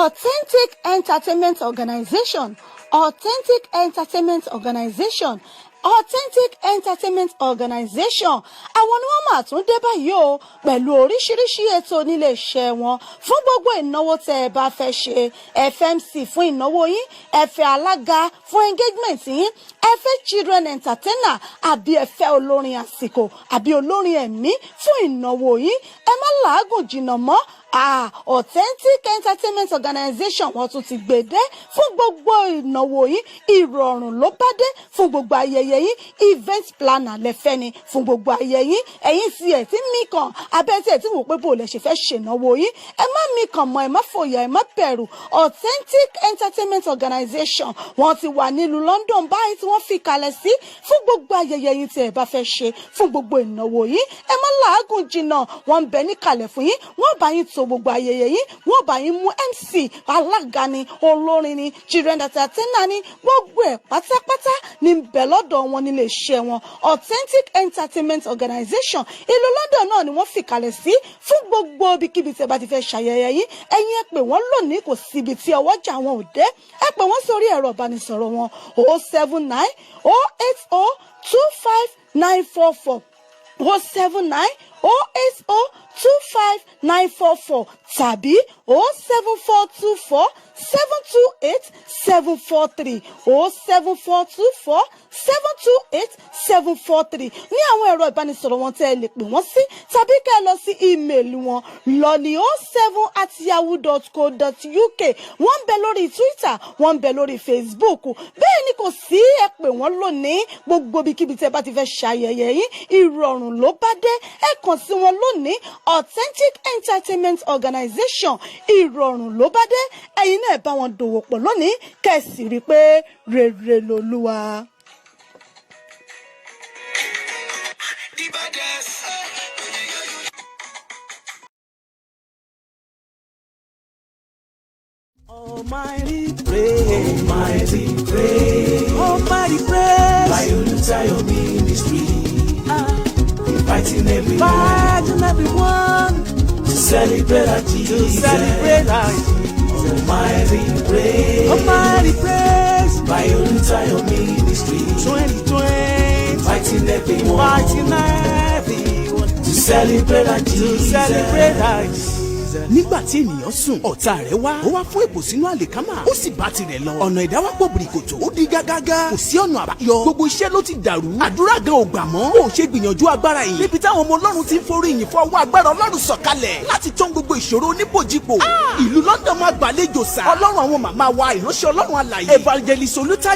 Authentic Entertainment Organization. Authentic Entertainment Organization. Authentic Entertainment Organization. Àwọn ni wọ́n máa tún dé báyìí o pẹ̀lú oríṣiríṣi ètò nílé iṣẹ́ wọn fún gbogbo ìnáwó tẹ́ ẹ bá fẹ́ ṣe. FMC fún ìnáwó yín, ẹ fẹ́ alága fún engagement yín, ẹ fẹ́ children entertainer àbí ẹ fẹ́ olórin àsìkò àbí olórin ẹ̀mí fún ìnáwó yín. Ẹ má làágùn jìnnà mọ́. Authentic Entertainment Organization wọ́n tún ti gbèdé fún gbogbo ìnáwó yín. Ìrọ̀rùn ló bá dé fún gbogbo ayẹyẹ yín. Event planner lẹ́fẹ́ ni fún gbogbo ayẹyẹ yín. Ẹ̀yin sì ẹ̀ tí mí kan abẹ́tí ẹ̀ tí wò pé bò lẹ ṣe fẹ́ ṣènáwó yín. Ẹ má mí kan mọ́, ẹ má fòyà, ẹ má bẹ̀rù. Authentic Entertainment Organization wọ́n ti wà nílùú London báyìí tí wọ́n fi kalẹ̀ sí fún gbogbo ayẹyẹ yín tí ẹ bá fẹ́ ṣe fún gbogbo ìnáwó yín. Ẹ má làágùn jìnnà, wọ́n ń bẹ ní kalẹ̀ fún yín. Wọ́n bá yín tó gbogbo ayẹyẹ yín, wọ́n bá yín mú MC, alága ni, olórin ni, children entertainer ni, gbogbo ẹ̀ pátápátá ní bẹ̀ lọ́dọ̀ wọn nílé iṣẹ́ wọn. Authentic Entertainment Organization ìlú London náà ni wọ́n fi kalẹ̀ sí fún gbogbo ibikíbi tí ẹ bá ti fẹ́ ṣayẹyẹ yín. Ẹ̀yin ẹ pè wọ́n lónìí, kò síbi tí ọwọ́jà wọn ò dé. Ẹ pè wọ́n sórí ẹ̀rọ ìbánisọ̀rọ̀ wọn 079 080 25944 079 080 25944 tàbí 07424 728 743 07424 728 743 ní àwọn ẹ̀rọ ìbánisọ̀rọ̀ wọn tẹ́ ẹ lè pè wọ́n sí tàbí kẹ́ ẹ lọ sí ímeèlì wọn lolly07@yahoo.co.uk. wọ́n ń bẹ lórí Twitter, wọ́n ń bẹ lórí Facebook. Bẹ́ẹ̀ ni kò sí, ẹ pè wọ́n lónìí gbogbo ibikíbi tẹ́ bá ti fẹ́ ṣayẹyẹ yín. Ìrọ̀rùn ló bá dé. Ẹ kàn sí wọn lónìí. Authentic Entertainment Organization ìrọ̀rùn ló bá dé. Ẹ̀yin náà bá wọn dòwò pọ̀ lónìí kẹ́sì rí pé rere lolúwa. Almighty praise, Almighty praise, Almighty praise, by Olootu ministry, inviting everyone to celebrate our Jesus, Almighty praise, Almighty praise, by Olootu ministry, 2020, inviting everyone to celebrate our Jesus. Nígbà tí ènìyàn sùn, ọ̀tá rẹ̀ wá. Ó wá fún èbò sínú àlìkámà. Ó sì bá tirẹ̀ lọ. Ọ̀nà ìdáwọ́pọ̀ bìrìkòtò ó di gágágá. Kò sí ọ̀nà àbáyọ. Gbogbo iṣẹ́ ló ti dàrú. Àdúrà gan ò gbà mọ́. Ó ṣe gbìyànjú agbára yìí. Níbi táwọn ọmọ Ọlọ́run ti ń forí ìyìn fún ọwọ́ agbára Ọlọ́run sọ̀kalẹ̀. Láti tán gbogbo ìṣòro oníbòjìpò. Ìlú London máa gbàlejò sá. Ọlọ́run àwọn màmá wa ìránṣẹ́ Ọlọ́run alààyè. Evangelist Olootu ń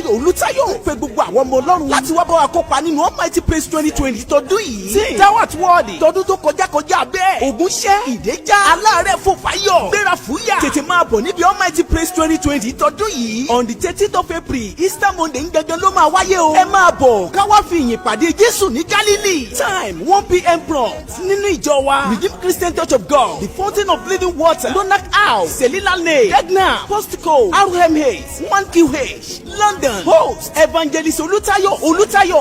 pe gbogbo àwọn ọmọ Ọlọ́run láti wá bá wa kópa nínú Almighty Praise 2020 tọdún yìí. Dawat Wọ́ọ̀dì tọdún tó kọjá bẹ́ẹ̀. Ògúnṣẹ́ ìdẹ́já aláàárẹ̀ fò fáyọ̀. Gbéra fúyà. Tètè máa bọ̀ níbi Almighty Praise 2020 tọdún yìí. On the 30th of April, Easter Monday gangan ló máa wáyé o. Ẹ máa bọ̀ ká wá fi ìyìn pàdé Jésù ní Galilee. Time 1 p.m. prompt nínú ìjọ wa Redeemed Christian Church of God, the Fountain of Living Water, Lonak House, Selila Lane, Degna, Postcode RMH 1QH, London. Host Evangelist Olootu,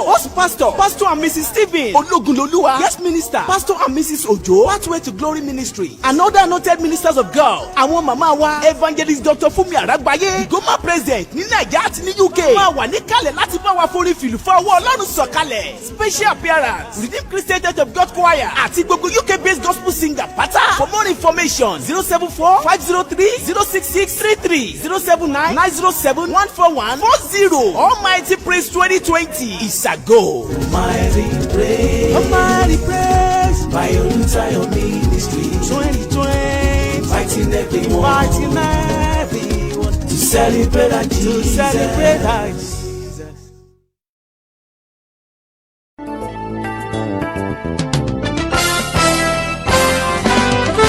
host Pastor and Mrs. Stephen Ologunloluwa, guest minister Pastor and Mrs. Ojo, Pathway to Glory Ministry, and other anointed ministers of God. Àwọn màmá wa Evangelist Dr. Fúnmi Àràgbáyé, Igoma president ní Nàìjíríà àti ní UK, máa wà níkàlẹ̀ láti bá wa forí fìlú fún ọwọ́ Ọlọ́run sọ̀kalẹ̀. Special appearance Redeemed Christian Church of God Choir àti gbogbo UK based gospel singer pátá. For more information 074 503 06633 079 907 14140. Almighty Praise 2020 is a go. Almighty Praise, by Olootu ministry 2020. Fighting everyone to celebrate our Jesus.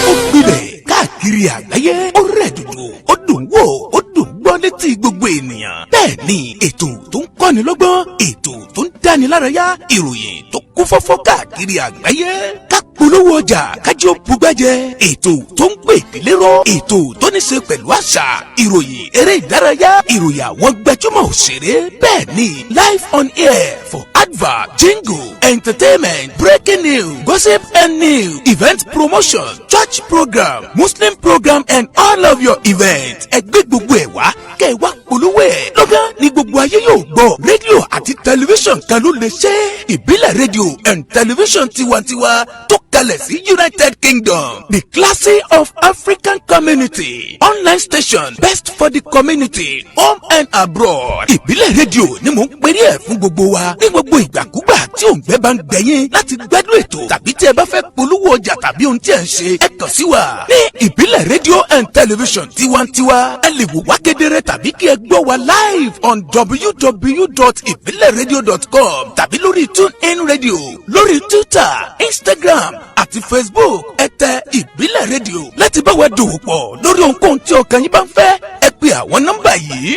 Ó gbilẹ̀ káàkiri àgbáyé, ó rẹ̀ dùdù, ó dùn wò, ó dùn gbọ́ létí gbogbo ènìyàn. Bẹ́ẹ̀ ni ètò tó ń kọ́ni lọ́gbọ́n, ètò tó ń dá dánilárayá ìròyìn tó kún fọ́fọ́ káàkiri àgbáyé ká polówó ọjà kájí ó bugbẹ́jẹ ètò tó ń pè ìdílé rọ ètò tó ní ṣe pẹ̀lú àṣà ìròyìn eré ìdárayá ìròyìn àwọn gbajúmọ̀ òṣèré bẹ́ẹ̀ ni live on air for advert jingle entertainment breaking news gossip and news event promotion church program muslim program and all of your events ẹgbẹ́ gbogbo ẹ̀ wá kẹ́ ẹ wá polówó ẹ̀ lọ́gán ni gbogbo ayé yóò gbọ́ rédíò àti tẹlifíṣàn kan ló lè ṣe ìbílẹ̀ rédíò and tẹlifíṣàn tiwantiwa tó kalẹ̀ sí United Kingdom the classy of African community online station best for the community home and abroad ìbílẹ̀ rédíò ni mò ń pèrè ẹ̀ fún gbogbo wa ní gbogbo ìgbàkúgbà tí òǹgbẹ́ bá ń gbẹ̀yìn láti gbádùn ètò tàbí tí ẹ bá fẹ́ polówó ọjà tàbí ohun tí ẹ ń ṣe ẹ kàn sí wa ní ìbílẹ̀ rédíò and television tiwantiwa ẹ lè wò wá kedere tàbí kí ẹ gbọ́ wa live on www.ibileradio.com tàbí lórí TuneIn Radio lórí Twitter Instagram àti Facebook ẹ tẹ ìbílẹ̀ rédíò láti bá wa dòwò pọ̀ lórí ohunkóhun tí ọkàn yín bá ń fẹ́ ẹ pè àwọn nọ́mbà yìí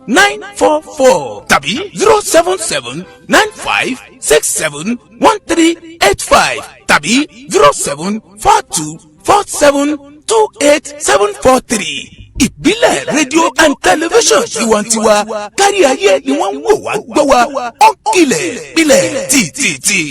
0790802594 tàbí 07795671385 tàbí 07424728743 ìbílẹ̀ rédíò and television tiwantiwa kárí ayé ni wọ́n ń wò wá gbọ́ wa ó kilẹ̀ pilẹ̀ tìtìtì.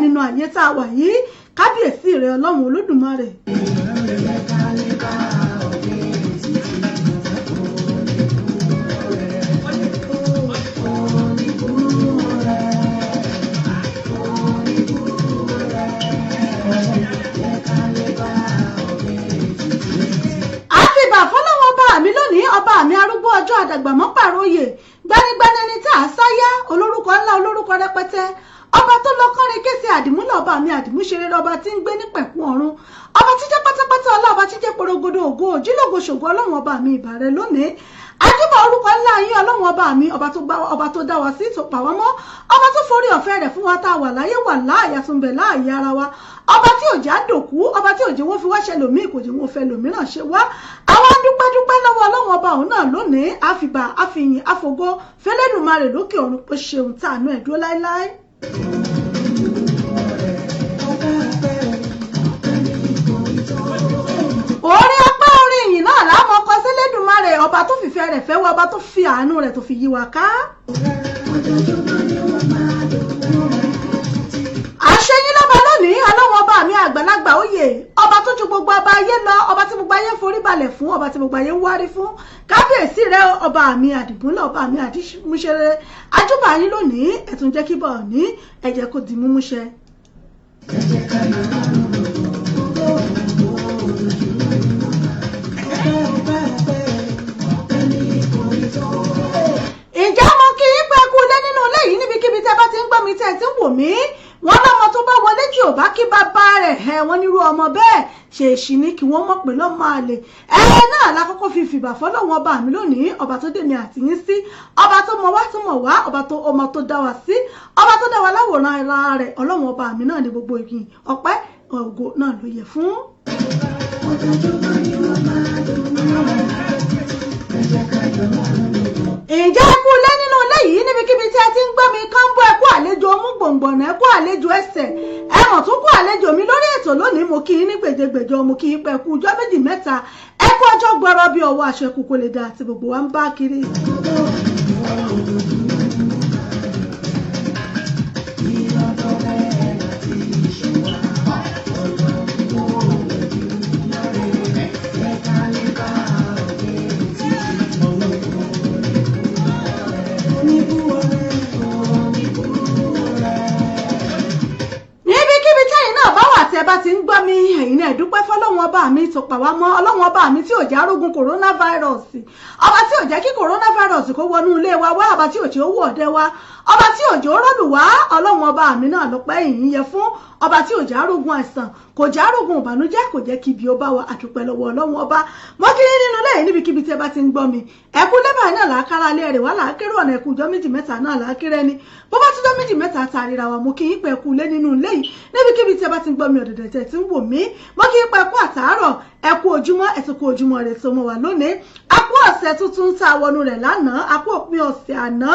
nínú ayé tá a wà yìí kábíyèsí rẹ Ọlọ́run Olódùmarè. rẹpẹtẹ ọba tó lọ kọrin kése àdìmúlẹ̀ ọba mi àdìmúṣeré ọba tí ń gbé ní pẹ̀kún ọ̀run ọba tí jẹ́ pátápátá ọlá ọba tí jẹ́ porogodo ògo òjìlógo ṣògo ọlọ́run ọba mi ìbà rẹ lónìí ajúbà orúkọ ńlá yín ọlọ́run ọba mi ọba tó dá wa sí tó pa wá mọ́ ọba tó forí ọ̀fẹ́ rẹ̀ fún wa tá a wà láyé wà láàyè àtúnbẹ̀ láàyè ara wa ọba tí ò já dòkú ọba tí ò jẹ́ wọ́n fi wá ṣe lòmíì kò jẹ́ wọ́n fẹ́ lòmíràn ṣe wá àwọn dúpẹ́ lọ́wọ́ ọlọ́run ọba òun náà lónìí àfìgbà àfìyìn àfògo fẹlẹ́dùmarè lókè ọ̀run pé ṣeun tàánú ẹ̀ dúró láéláé. orí apá orí ìyìn náà láàmú ọkọ sílẹ̀dùmarè ọba tó fìfẹ́ rẹ̀ fẹ́ wá ọba tó fi àánú rẹ̀ tó fi yí wa ká. àṣeyín lọ́ba lónìí ọlọ́wọ́ ọba mi àgbàlagbà òye ọba tó ju gbogbo ọba ayé lọ ọba tí gbogbo ayé forí balẹ̀ fún ọba tí gbogbo ayé ń wárí fún kábíyèsí rẹ ọba mi àdìgúnlẹ̀ ọba mi àdìmúṣeré ajúbà yín lónìí ẹ̀tún jẹ́ kí bọ̀ ní ẹ̀jẹ̀ kò dì múmúṣẹ. ǹjẹ́ mo kí yín pé kú lé nínú ilé yìí níbikíbi tẹ́ bá ti ń gbọ́ mi tẹ́ ti ń wò mí wọ́n lọ́mọ tó bá wọlé tí ò bá kí bàbá rẹ̀ wọ́n nírú ọmọ bẹ́ẹ̀ ṣèṣì ní kí wọ́n mọ̀ pé lọ́mọ àlè náà lákọ́kọ́ fi fìbà fọ́lọ́wọ́n ọba mi lónìí ọba tó dèmi àtìyín sí ọba tó mọ̀ wá ọba tó ọmọ tó dá wa sí ọba tó dá wa láwòrán ara rẹ̀ ọlọ́wọ́n ọba mi náà ní gbogbo ìgbìn ọpẹ́ ògo náà ló yẹ fún. ǹjẹ́ ẹ kú lé nínú ilé yìí níbikíbi tí ẹ ti ń gbọ́ mi kán bọ́ ẹ kú àlejò ọmú gbòǹgbòǹnà ẹ kú àlejò ẹsẹ̀ ẹ mọ̀ tún kú àlejò mi lórí ètò lónìí mo kí yín ní gbèjègbèjọ mo kí yín pẹ́ kú ọjọ́ méjì mẹ́ta ẹ kú ọjọ́ gbọ́rọ̀ bí ọwọ́ aṣọ ẹkú kò lè dà àti gbogbo wa ń bá kiri. bá ti ń gbọ́ mi ẹ̀yin náà dúpẹ́ fọ́lọ́run ọba mi tó pa wá mọ́ ọlọ́run ọba mi tí ò já rógun coronavirus ọba tí ò jẹ́ kí coronavirus kó wọnú ilé wa wá ọba tí ò jẹ́ owó ọ̀dẹ wa ọba tí ò jẹ́ rọ́lù wá ọlọ́run ọba mi náà lọ́pẹ́ ìyìn yẹ fún ọba tí ò já rógun àìsàn kò já rógun ìbànújẹ́ kò jẹ́ kí ibi ó bá wa àdúpẹ́ lọ́wọ́ ọlọ́run ọba mo kí ní nínú lẹ́yìn níbikíbi tí ẹ bá ti ń gbọ́ mi ẹkú lẹ́bàá náà làákàrà lé rẹ̀ wá làákérò ọ̀nà ẹkú ọjọ́ méjì mẹ́ta náà làákérè ni bó bá tún jọ́ méjì mẹ́ta tààríra wa mo kí yín pé ẹkú lé nínú lẹ́yìn níbikíbi tí ẹ bá ti ń gbọ́ mi ọ̀dẹ̀dẹ̀ tẹ̀ tí ń wò mí mo kí yín pé ẹkú àtàárọ̀ ẹkú ojúmọ́ ẹ̀sìnkú ojúmọ́ rẹ̀ tó mọ́ wà lónìí akú ọ̀sẹ̀ tuntun tá a wọnú rẹ̀ lánàá akú òpin ọ̀sẹ̀ àná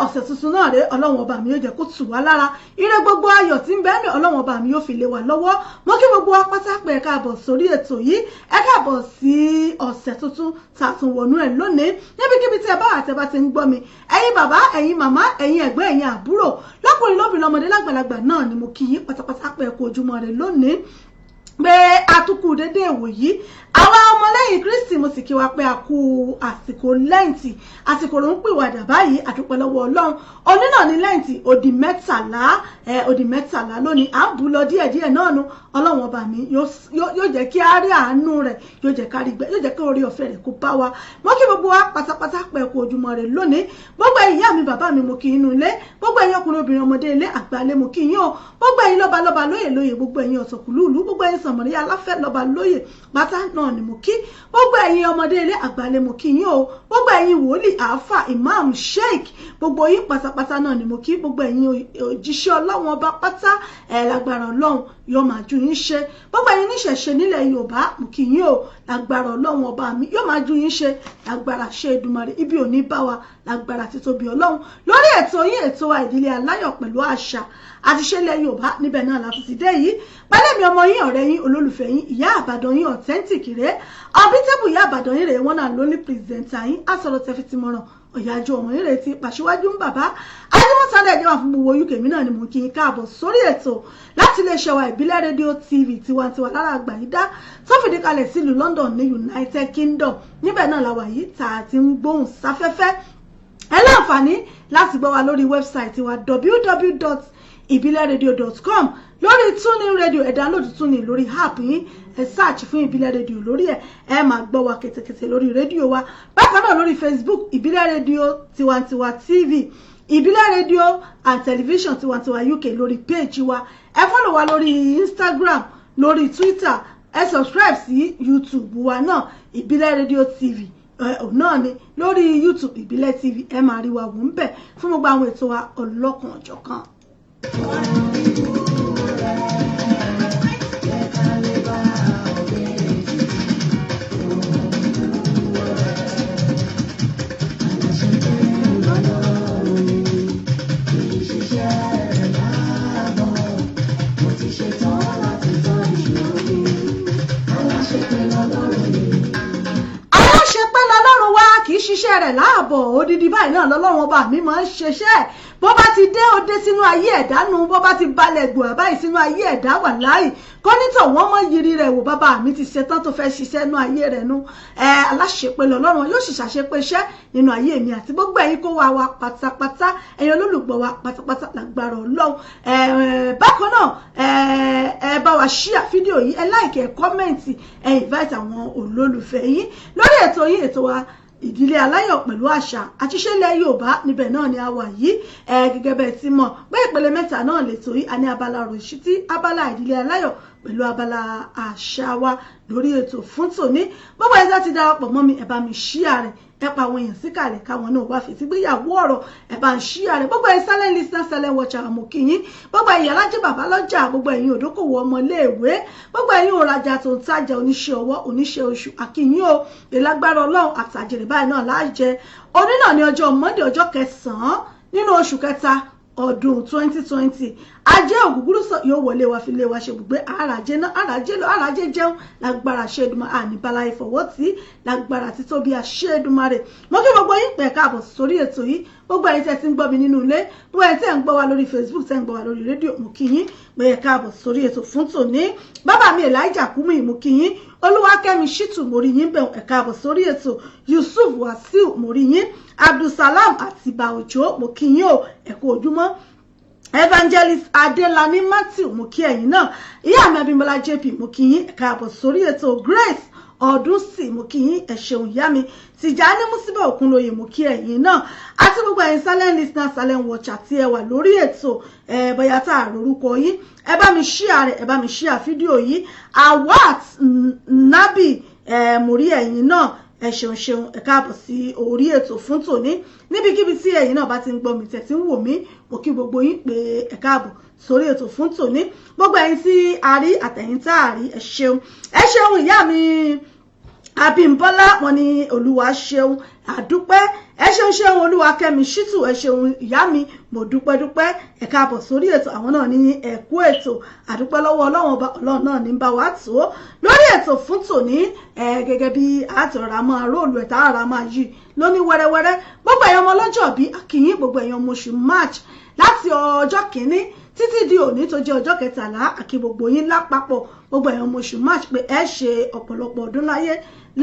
ọ̀sẹ̀ tuntun náà rẹ̀ ọlọ́run ọba mi yóò jẹ́ kó tù wá lára ire gbogbo ayọ̀ tí ń bẹ ní ọlọ́run ọba mi yóò fi lé wa lọ́wọ́ mo kí gbogbo wa pátá pé ẹ káàbọ̀ sórí ètò yìí ẹ káàbọ̀ sí ọ̀sẹ̀ tuntun tá a tún wọnú ẹ̀ lónìí níbikíbi tí ẹ bá àti ẹ bá ti ń gbọ́ mi ẹ̀yin bàbá ẹ̀yin màmá ẹ̀yin ẹ̀gbọ́n ẹ̀yin àbúrò lọ́kùnrin lóbìnrin ọmọdé lágbàlagbà náà ni mo kí yín pátápátá pé ẹ kú ojúmọ́ rẹ̀ lónìí pé atukù dédé èwò yìí àwa ọmọlẹ́yìn Kristi mo sì kí wa pé a kú àsìkò lẹ́ǹtì àsìkò ló ń pìwàdà báyìí àdúpẹ́ lọ́wọ́ Ọlọ́run òní náà ní lẹ́ǹtì òdì mẹ́tàlá lónìí à ń bù lọ díẹ̀díẹ̀ náà nu Ọlọ́run ọba mi yóò jẹ́ kí á rí àánú rẹ̀ yóò jẹ́ ká rí gbẹ́ yóò jẹ́ kí orí ọ̀fẹ́ rẹ̀ kó bá wa mo kí gbogbo wa pátápátá pẹ̀ kú ojúmọ́ rẹ̀ lónìí gbogbo ìyá mi bàbá mi mo kí inú ilé gbogbo ẹ̀yin ọkùnrin obìnrin ọmọdé ilé àgbàlẹ̀ mo kí yín o gbogbo ẹ̀yin lọ́balọ́ba lóyè lóyè gbogbo ẹ̀yin ọ̀sọ̀kùlùlù gbogbo ẹ̀yin sànmọ́rí aláfẹ́ lọ́ba lóyè pátá náà ni mo kí gbogbo ẹ̀yin ọmọdé ilé àgbàlẹ̀ mo kí yín o gbogbo ẹ̀yin wòlíì àáfà imam sheik gbogbo yín pátápátá náà ni mo kí gbogbo ẹ̀yin òjíṣẹ́ Ọlọ́run ọba pátá lágbára Ọlọ́run yóò máa ju yín ṣe gbogbo ẹ̀yin níṣẹ̀ṣe nílẹ̀ Yorùbá mo kí yín o lágbára Ọlọ́run ọba mi yóò máa ju yín ṣe lágbára ṣe Èdùmàrè ibi ò ní bá wa lágbára títóbi Ọlọ́run lórí ètò yín ètò wa ìdílé aláyọ̀ pẹ̀lú àṣà àti ṣẹlẹ̀ Yorùbá níbẹ̀ náà la fi ti dé yìí pẹ́lẹ́mi ọmọ yín ọ̀rẹ́ yín olólùfẹ́ yín ìyá àbàdàn yín authentic rẹ̀ ọ̀bítẹ́bù ìyá àbàdàn yín rẹ̀ wọ́n náà lóní pírẹsẹ̀ntà yín àsọ̀rọ̀ tẹ́fí ti mọ̀ràn ọ̀yájú ọmọ yín rẹ̀ ti pàṣíwájú ń bàbá ajímọ̀sálẹ̀ ẹ̀jẹ̀ wà fún gbogbo UK mi náà ni mò ń kí yín káàbọ̀ sórí ètò láti iléeṣẹ́ wa ìbílẹ̀ rédíò TV tiwantiwa lára àgbàyídá tó fìdí kalẹ̀ sílùú London ní United Kingdom níbẹ̀ náà la wà yìí tá a ti ń gbóhùn sáfẹ́fẹ́ ẹ láǹfààní láti gbọ́ wa lórí wẹ́bsáìtì wa www.ibileradio.com lórí tuning radio ẹ download tuning lórí app yín ẹ search fún ìbílẹ̀ rédíò lórí ẹ máa gbọ́ wa kẹ̀tẹ̀kẹ̀tẹ̀ lórí rédíò wa bákan náà lórí Facebook ìbílẹ̀ rédíò tiwantiwa TV Ìbílẹ̀ rédíò and television Tiwantiwa UK lórí page wa. Ẹ follow wa lórí Instagram, lórí Twitter, ẹ subscribe sí YouTube wa náà Ìbílẹ̀ rédíò TV náà ni lórí YouTube Ìbílẹ̀ TV ẹ máa rí wa wò ń bẹ̀ fún gbogbo àwọn ètò wa ọlọ́kan ọ̀jọ̀kan. Ṣiṣẹ́ rẹ̀ láàbọ̀ odidi báyìí náà lọ́lọ́run ọba mi máa ń ṣiṣẹ́ bó bá ti dé ó dé sínú ayé ẹ̀dá nu bó bá ti balẹ̀ gbòà báyìí sínú ayé ẹ̀dá wà láì kọ́nítọ̀ wọ́n mọ yiri rẹ̀ wò bàbá mi ti ṣetán tó fẹ́ ṣiṣẹ́ nú ayé rẹ̀ nu aláṣepé lọ́lọ́run yóò sì ṣàṣepé iṣẹ́ nínú ayé mi àti gbogbo ẹ̀yin kó wa pátápátá ẹ̀yin olólùgbọ́ wa pátápátá lágbára Ọlọ́run bákan náà ẹ bá wa share fídíò yìí ẹ like ẹ kọ́mẹ̀ntì ẹ invite àwọn olólùfẹ́ yín lórí ètò yìí ètò wa Ìdílé Aláyọ̀ pẹ̀lú àṣà àti ìṣẹ̀lẹ̀ Yorùbá níbẹ̀ náà ni a wà yìí gẹ́gẹ́ bẹ́ẹ̀ tí mọ̀ pé ìpele mẹ́ta náà lè tó yìí a ní abala òròṣìtì abala Ìdílé Aláyọ̀ pẹ̀lú abala àṣà wa lórí ètò fún tòní gbogbo ẹ̀dá ti darapọ̀ mọ́ mi ẹ bá mi share rẹ̀ ẹ pa àwọn èèyàn síkàlẹ̀ káwọn náà wá fi sígbéyàwó ọ̀rọ̀ ẹ bá ń share rẹ̀ gbogbo ẹ̀yin silent listener silent watcher àmọ́ kíyín gbogbo ẹ̀yin alájẹ bàbá lọ́jà gbogbo ẹ̀yin òdókòwò ọmọléèwé gbogbo ẹ̀yin òrajà tó ń tajà oníṣẹ́ ọwọ́ oníṣẹ́ oṣù àkíyín o ìlágbára Ọlọ́run àtàjèrè báyìí náà láàjẹ òní náà ní ọjọ́ Monday ọjọ́ 9 nínú oṣù kẹta ọdún 2020 ajé ògúngúrúsọ yóò wọlé wa fi lé wa ṣe gbogbo àràjé náà àràjé jẹun lágbára ṣédùmá àníbálá ìfọwọ́tì lágbára títóbi àṣédùmarè mo kí gbogbo yín pẹ̀ káàbọ̀ sórí ètò yìí gbogbo ẹ̀yin tẹ́ ti ń gbọ́ mi nínú ilé gbogbo ẹ̀yin tẹ́ ń gbọ́ wa lórí Facebook tẹ́ ń gbọ́ wa lórí rédíò mo kí yín pẹ̀ káàbọ̀ sórí ètò fún tòní bàbá mi Elijah Kúmú mo kí yín Olúwakẹ́mi Ṣítù mo rí yín bẹ̀ ẹ káàbọ̀ sórí ètò Yusuf Wasiu mo rí yín Abdulsalam Àtìbà Òjó mo kí yín o ẹ kú ojúmọ́ Evangelist Adelani Matthew mo kí ẹ̀yin náà ìyá mi Abímbọ́lá JP mo kí yín ẹ káàbọ̀ sórí ètò Grace Ọdúnsì mo kí yín ẹ ṣeun ìyá mi Tìjání Músíbà Òkúnlóye mo kí ẹ̀yin náà àti gbogbo ẹ̀yin silent listener silent watcher tí ẹ wà lórí ètò bóyá tá a rorúkọ yín ẹ bá mi share rẹ̀ ẹ bá mi share fídíò yìí Awat Nabi mo rí ẹ̀yin náà ẹ ṣeun ẹ káàbọ̀ sí orí ètò fún tòní níbikíbi tí ẹ̀yin náà bá ti ń gbọ́ mi tẹ́ ti ń wò mí mo kí gbogbo yín pé ẹ káàbọ̀ sórí ètò fún tòní gbogbo ẹ̀yin tí a rí àtẹ̀yin tá a rí ẹ ṣeun ìyá mi Abímbọ́lá wọn ni Olúwa ṣeun àdúpẹ́ ẹ ṣeun Olúwakẹ́mi Ṣítù ẹ ṣeun ìyá mi mo dúpẹ́ ẹ káàbọ̀ sórí ètò àwọn náà ní ẹ̀kú ètò àdúpẹ́ lọ́wọ́ Ọlọ́run náà ní bá wa tó lórí ètò fún tòní gẹ́gẹ́ bí àtọ̀rà máa róòlù ẹ̀ta ara máa yí lóní wẹ́rẹ́wẹ́rẹ́ gbogbo ẹ̀yin ọmọ ọlọ́jọ́ bí akínyìn gbogbo ẹ̀yin ọmọ oṣù March láti ọjọ́ kìíní títí di òní tó jẹ́ ọjọ́ 13 àkí gbogbo yín lápapọ̀ gbogbo ẹ̀yin ọmọ oṣù March pé ẹ ṣe ọ̀pọ̀lọpọ̀ ọdún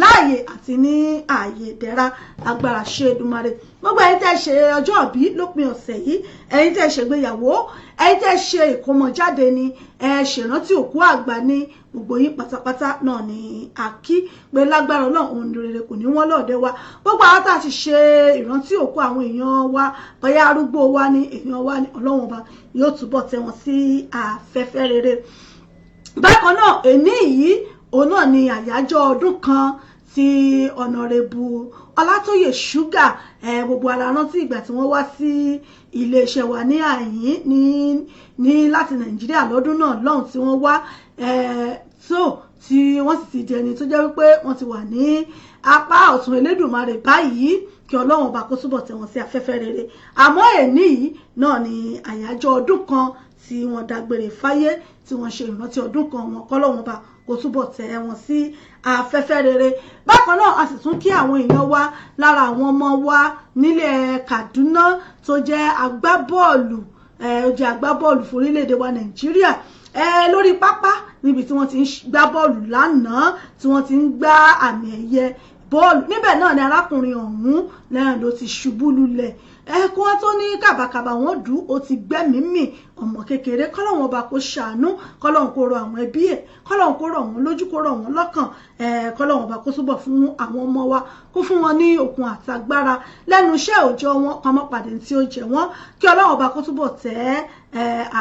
láàyè àti ní ààyè ìdẹ̀ra agbára ṣédùmarè gbogbo ẹ̀yin tẹ́ ṣe ọjọ́ ìbí lópin ọ̀sẹ̀ yìí ẹ̀yin tẹ́ ṣègbéyàwó ẹ̀yin tẹ́ ṣe ìkómọjáde ni ẹ ṣèrántí òkú àgbà ní gbogbo yín pátápátá náà ni àkí pé lágbára Ọlọ́run ohun rere kò ní wọ́n lọ́ọ̀dẹ wa gbogbo àwọn tá a ti ṣe ìrántí òkú àwọn èèyàn wa bóyá arúgbó wa ní èèyàn wa ní Ọlọ́run ọba yóò túbọ̀ tẹ́ wọn sí afẹ́fẹ́ rere bákan náà èní yìí òun náà ni àyájọ́ ọdún kan tí ọ̀nàrẹ́bù Ọlátóyè ṣúgà gbogbo ara rántí ìgbà tí wọ́n wá sí iléeṣẹ́ wa ní àyín ní láti Nàìjíríà lọ́dún náà lọ́hùn tí wọ́n wá tí wọ́n sì ti di ẹni tó jẹ́ wípé wọ́n ti wà ní apá ọ̀tún Elédùmarè báyìí kí Ọlọ́run ọba kó túbọ̀ tẹ́ wọn sí afẹ́fẹ́ rere àmọ́ èní yìí náà ni àyájọ́ ọdún kan tí wọ́n dágbére fáyé tí wọ́n ṣe ìrántí ọdún kan wọn kọ́lọ́run ọba kó túbọ̀ tẹ́ wọn sí afẹ́fẹ́ rere bákan náà a sì tún kí àwọn èèyàn wa lára àwọn ọmọ wa nílẹ̀ Kaduna tó jẹ́ agbábọ́ọ̀lù fún orílẹ̀-èdè wa Nàìjíríà lórí pápá níbi tí wọ́n ti ń gbá bọ́ọ̀lù lánàá tí wọ́n ti ń gbá àmì ẹ̀yẹ bọ́ọ̀lù níbẹ̀ náà ni arákùnrin ọ̀hún náà ló ti ṣubú lulẹ̀ kó wọ́n tó ní kàbàkàbà wọ́n dù ó ti gbẹ́mìí mì ọmọ kékeré kọ́lọ́hún ọba kó ṣàánú kọ́lọ́hún kó rọ àwọn ẹbí ẹ̀ kọ́lọ́hún kó rọ̀ wọ́n lójú kó rọ̀ wọ́n lọ́kàn kọ́lọ́hún ọba kó túbọ̀ fún àwọn ọmọ wa kó fún wọn ní okun àtagbára lẹ́nu iṣẹ́ òòjọ́ wọn kọ́mọ́pàdé tí ó jẹ wọ́n kí ọlọ́hún ọba kó túbọ̀ tẹ́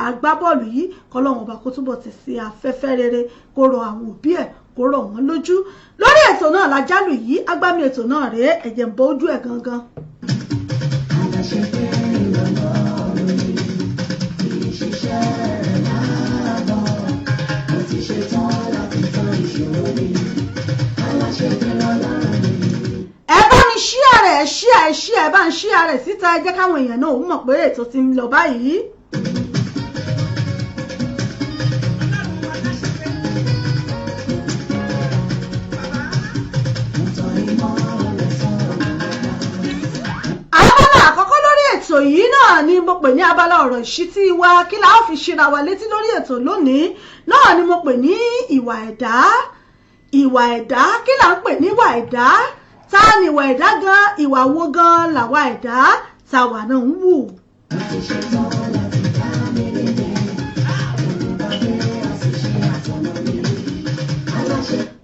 àgbábọ́ọ̀lù yìí kọ́lọ́hún ọba kó túbọ̀ tẹ̀ sí afẹ́fẹ́ rere kó rọ àwọn òbí ẹ̀ kó rọ̀ wọ́n lójú lórí ètò náà lájálù yìí agbámi ètò náà rèé ẹ̀jẹ̀ ń bọ́ ojú ẹ̀ gangan. ẹ bá mi ṣíà rẹ̀ bá ń ṣíà rẹ̀ síta ẹ jẹ́ káwọn èèyàn náà ó mọ̀ pé ètò ti ń lọ báyìí. ètò yìí náà ni mo pè ní abala ọ̀rọ̀ ìṣítí wa kí la ó fi ṣíra wa létí lórí ètò lónìí náà ni mo pè ní ìwà ẹ̀dá kí la ń pè ní ìwà ẹ̀dá ta ni ìwà ẹ̀dá gan ìwà wo gan làwa ẹ̀dá táwa náà ń wù.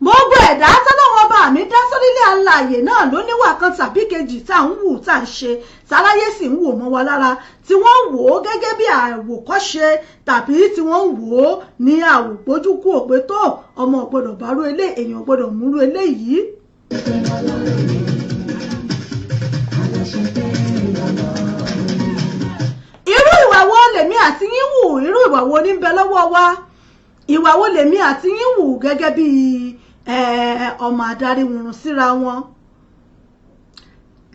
gbogbo ẹ̀dá tọ́lọ́wọ́ bá mi dá sórílẹ̀ alààyè náà ló níwà kan tàbí kejì tá à ń wù tá à ń ṣe táráyé sì ń wò mọ́ wa lára tí wọ́n wò ó gẹ́gẹ́ bí àwòkọ́ṣe tàbí tí wọ́n wò ó ní àwògbójúkú òpé tó ọmọ ọ̀gbọ́dọ̀ bárú ilé èèyàn ọ̀gbọ́dọ̀ múrú eléyìí. irú ìwà wo lèmi àti yín wù irú ìwà wo ní ń bẹ lọ́wọ́ wa ìwà wo lèmi àti yín wù gẹ́gẹ́ bí ọmọ adarí wùrùn síra wọn.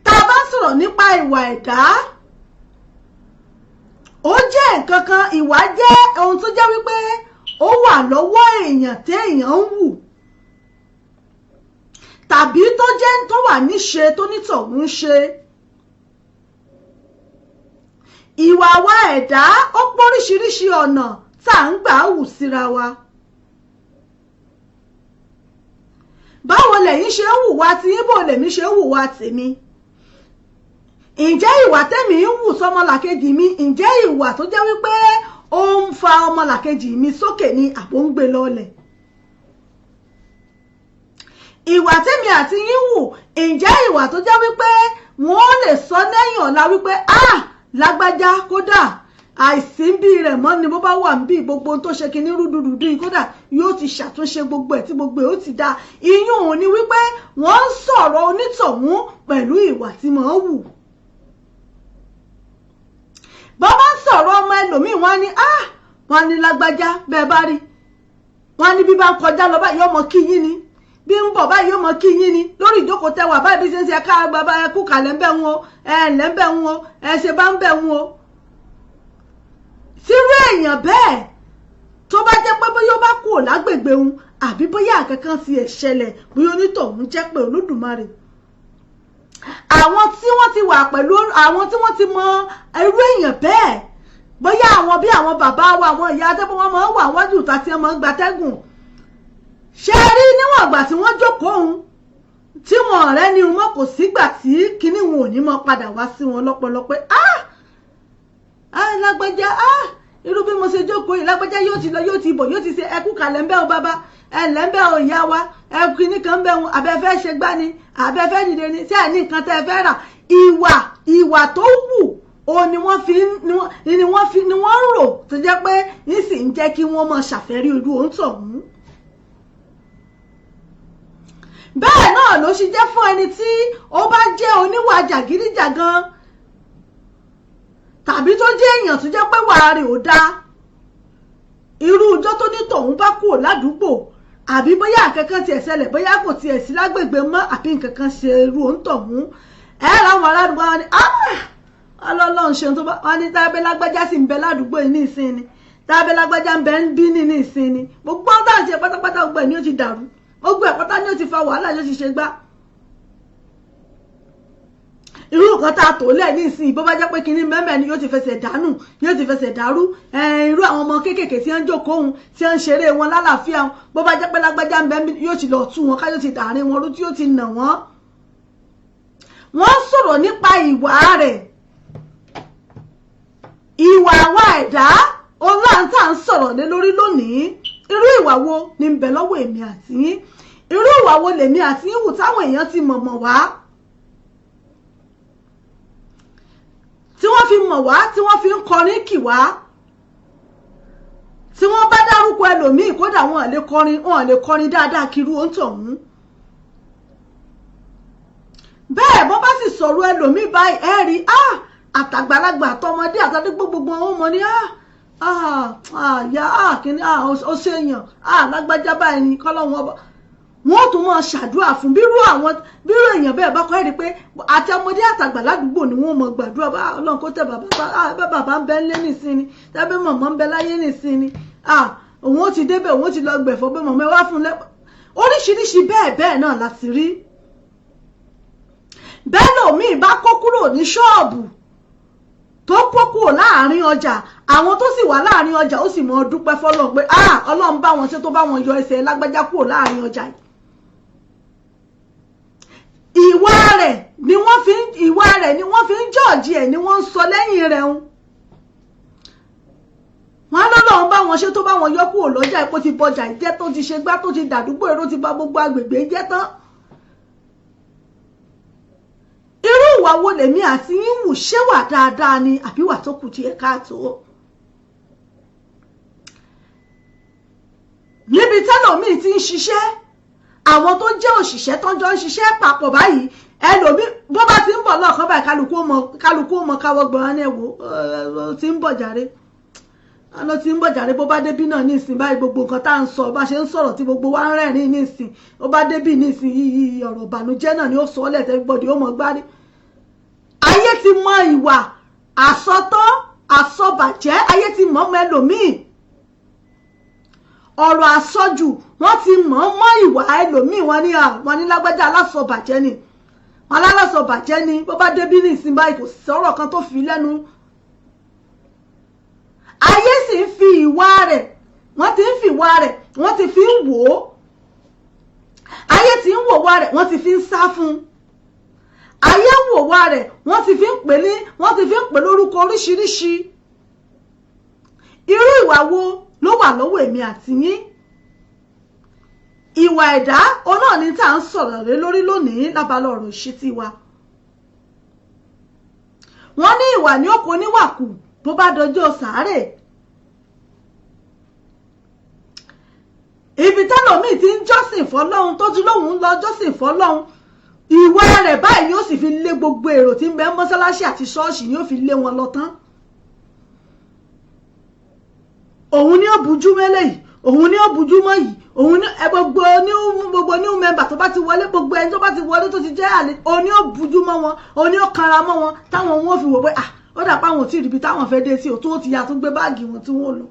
tá a bá sọ̀rọ̀ nípa ìwà ẹ̀dá ó jẹ́ nǹkan kan ìwà jẹ́ ohun tó jẹ́ wípé ó wà lọ́wọ́ èèyàn téèyàn ń wù tàbí tó jẹ́ tó wà níṣe tó nítọ̀hún ṣe. ìwà wa ẹ̀dá ó póríṣiríṣi ọ̀nà tá à ń gbà wù síra wa. báwo lẹ̀yin ṣe ń hùwà tí yín bò lèmi ṣe ń hùwà tèmi. ǹjẹ́ ìwà tẹ́mi ń wù sọ́mọlàkejì mi ǹjẹ́ ìwà tó jẹ́ wípé ó ń fa ọmọlàkejì mi sókè ní àbò ń gbé lọ́lẹ̀. ìwà tẹ́mi àti yín wù ǹjẹ́ ìwà tó jẹ́ wípé wọ́n lè sọ lẹ́yìn ọ̀la wípé lágbájá kódà àìsí ń bí rẹ̀ mọ́ ni bó bá wà ń bí gbogbo tó ṣe kinní rúdurùdu yìí kódà yóò ti ṣàtúnṣe gbogbo ẹ̀ tí gbogbo ẹ̀ ó ti dá iyún òun ni wípé wọ́n ń sọ̀rọ̀ onítọ̀hún pẹ̀lú ìwà tí mò ń wù. bọ́ bá ń sọ̀rọ̀ ọmọ ẹlòmíì wọ́n ní lágbájá bẹ́ẹ̀ bá rí wọ́n ní bí bá ń kọjá lọ báyìí ọmọ kí yín ni bí ń bọ̀ báyìí ọmọ kí yín ni lórí ìjókòó tẹwà báyìí bí ṣe ń ṣe ká bàbá ẹ kú kàlẹ́ ń bẹ̀ wọn ẹ ǹlẹ́ ń bẹ̀ wọn ẹ ṣe bá ń bẹ̀ wọn. sírú èèyàn bẹ́ẹ̀ tó bá jẹ́ pé bóyá ó bá kúrò lágbègbè òun àbí bóyá àkankan ti ẹ̀ ṣẹlẹ̀ bóyá onítọ̀hún jẹ́ pé Olódùmarè àwọn tí wọ́n ti wà pẹ̀lú àwọn tí wọ́n ti mọ irú èèyàn bẹ́ẹ̀ bóyá àwọn bí àwọn bàbá wa àwọn ìyá tẹ́bọ̀ wọn máa ń wà wájú ìta tí wọ́n máa ń gbatẹ́gùn ṣe rí níwọ̀n ìgbà tí wọ́n jókòó òun tí wọn ọ̀rẹ́ ni wọn kò sígbà tí kinní wọn ò ní mọ padà wá sí wọn lọ́pọ̀lọpọ̀ lágbájá irú bí mo ṣe jókòó yìí lágbájá yóò ti lọ yóò ti bọ̀ yóò ti ṣe ẹkú kalẹ̀ ń bẹ́ o bàbá ẹ ǹlẹ́ ń bẹ́ o ìyá wa ẹkú kinní kan ń bẹ́ wọn abẹ́fẹ́ ṣe gbá ni abẹ́fẹ́ dìde ni tí ẹ̀ ní nǹkan tẹ́ ẹ fẹ́ rà ìwà tó wù o ni wọ́n rò tó jẹ́ pé ń sì ń jẹ́ kí wọ́n mọ ṣàfẹ́rí irú òǹtọ̀hún. bẹ́ẹ̀ náà ló ṣe jẹ́ fún ẹni tí ó bá jẹ́ oníwà jàgídíjàgan tàbí tó jẹ́ èèyàn tó jẹ́ pé wàá rẹ̀ ò dáa irú ọjọ́ tó ní tòun bá kúrò ládùúgbò àbí bóyá nǹkankan tiẹ̀ ṣẹlẹ̀ bóyá kò tiẹ̀ sí lágbègbè mọ́ àbí nǹkankan ṣe irú òǹtọ̀hún láwọn aládùúgbò wọn ni ọlọ́run ṣe tó bá wọn ní tábẹ́ lágbájá sì ń bẹ ládùúgbò yìí ní ìsinmi tábẹ́ lágbájá ń bẹ ń bí ní ìsinmi gbogbo ọ̀tá àti pátápátá gbogbo ẹ̀ ni ó ti dàrú gbogbo ẹ̀ pátá ni ó ti fa wàhálà yóò ti ṣe gbá irú nǹkan tá a tò lẹ̀ ní ìsìn bó bá jẹ́ pé kinní mẹ́mẹ́ ni yóò ti fẹsẹ̀ dànù yóò ti fẹsẹ̀ dàrú irú àwọn ọmọ kéékèèké tí wọ́n ń jókòó ohun tí wọ́n ń ṣeré wọn lálàáfíà bó bá jẹ́ pé lágbájá ń bẹ yóò ti lọ tú wọn ká yóò ti dàrin wọn rú tí yóò ti nà wọ́n. wọ́n sọ̀rọ̀ nípa ìwà rẹ̀ ìwà àwa ẹ̀dá ọláńtà ń sọ̀rọ̀ lé lórí lónìí. Irú ìwà wo ni ń bẹ lọ́wọ́ èmi àti yín? Irú ìwà wo lèmi àti yín wù táwọn èèyàn ti mọ̀mọ̀ wá, tí wọ́n fi mọ̀ wá, tí wọ́n fi ń kọrin kì wá, tí wọ́n bá dárúkọ ẹlòmíì kódà wọn lè kọrin dáadáa kiri ó ń tọ̀hún. Bẹ́ẹ̀ bọ́ bá sì sọ̀rọ̀ ẹlòmíì báyìí ẹ rí àtàgbàlagbà àtọmọdé àtàdégbò gbogbo àwọn ọmọ ní kíní ó ṣe èèyàn lágbájá báyìí ní kọ́lọ́hún ọba. Wọ́n tún máa ṣàdúrà fún bírú èèyàn bẹ́ẹ̀ bá kọ́ ẹ̀ rí pé àti ọmọdé àtàgbà ládùúgbò ni wọ́n mọ̀ gbàdúrà bá Ọlọ́run kó tẹ bàbá ń bẹ ńlé nìsín ni tẹ́bí mọ̀mọ́ ń bẹ láyé nìsín ni òun ó ti débẹ̀ òun ó ti lọ gbẹ̀fọ́ pé mọ̀mọ́ ẹ wá fún lẹ́pọ̀. Oríṣiríṣi bẹ́ẹ̀ náà láti rí. Bẹ́ẹ̀ lòmíì bá kó kúrò ní ṣọ́ọ̀bù tó kó kúrò láàrin ọjà, àwọn tó sì wà láàrin ọjà ó sì mọ dúpẹ́ fọ́lọ́run pé Ọlọ́run bá wọn ṣe tó bá wọn yọ ẹsẹ̀ lágbájá kúrò láàrin ọjà yìí. Ìwà rẹ̀ ni wọ́n fi ń jọ́ọ̀jì ẹ̀ ni wọ́n ń sọ lẹ́yìn rẹ̀ ń. Wọ́n lọ́lọ́run bá wọn ṣe tó bá wọn yọ kúrò lọ́jà ipò ti bọjà ìjẹ́ tó ti ṣe gbá tó ti dàdúgbò èrò ti bà gbogbo agbègbè jẹ́ tán. Irú ìwà wo lèmi àti yín wù, ṣé wà dáadáa ni àbí wà tó kù díẹ̀ káàtó? Níbi tẹ́lòmíì ti ń ṣiṣẹ́, àwọn tó jẹ́ òṣìṣẹ́ tó ń jọ ń ṣiṣẹ́ papọ̀ báyìí, ẹlòmíì bó bá ti ń bọ̀ lọ́ọ̀kan báyìí kálukú ó mọ káwọ́ gbọ́n ní ẹ̀wò ti ń bọ̀ jàre. Àná ti ń bọ̀ jàre bó bá débí náà nísìn báyìí gbogbo nǹkan tá à ń sọ bá ṣe ń sọ̀rọ̀ tí gbogbo wa ń rẹ́rìn nísìn, ó bá débí nísìn yìí ọ̀rọ̀ ìbànújẹ́ náà ni ó sọ ọ́lẹ̀ tẹ́gbọ́dì ó mọ̀ gbárí. Ayé ti mọ ìwà àsọtọ́ àsọbàjẹ́, ayé ti mọ̀ ọmọ ẹlòmíì. Ọ̀rọ̀ àsọjù wọ́n ti mọ̀ mọ́ ìwà ẹlòmíì, wọn ní lágbájá alásọbàjẹ́ ni, wọn alásọbàjẹ́ ni, bó bá débí nísìn báyìí kò sọ̀rọ̀ kan tó fi lẹ́nu. Ayé sì ń fi ìwà rẹ̀, wọ́n ti ń fi ìwà rẹ̀, wọ́n ti fi ń wò ó. Ayé ti ń wò wá rẹ̀, wọ́n ti fi ń sá fún. Ayé wò wá rẹ̀, wọ́n ti fi ń pè lórúkọ oríṣiríṣi. Irú ìwà wo ló wà lọ́wọ́ èmi àti yín? Ìwà ẹ̀dá náà ni tá à ń sọ̀rọ̀ lé lórí lónìí lábala ọ̀rọ̀ ìṣítí wa. Wọ́n ní ìwà ní òkò níwàkù bó bá dọjọ́ sàárè. Ibi tẹ́lòmíì ti ń jọ́sìn fọ́lọ́hun tó ti lóhun lọ jọ́sìn fọ́lọ́hun, ìwà rẹ̀ báyìí ni ó sì fi lé gbogbo èrò tí ń bẹ mọ́sálásí àti ṣọ́ọ̀ṣì ni ó fi lé wọn lọ tán. Òun ni ó bujú mẹ́lẹ̀ yìí, òun ni ó bujú mọ́ yìí, òun ni gbogbo new member tó bá ti wọlé, gbogbo ẹni tó bá ti wọlé tó ti jẹ́ àlè, òun ni ó bujú mọ́ wọn, òun ni ó kanra mọ́ wọn táwọn wọn fi wò pé ó dà pé àwọn ò tí ì ríbi táwọn fẹ́ dé sí òtún ó ti yà tún gbé báàgì wọn tí wọ́n lọ.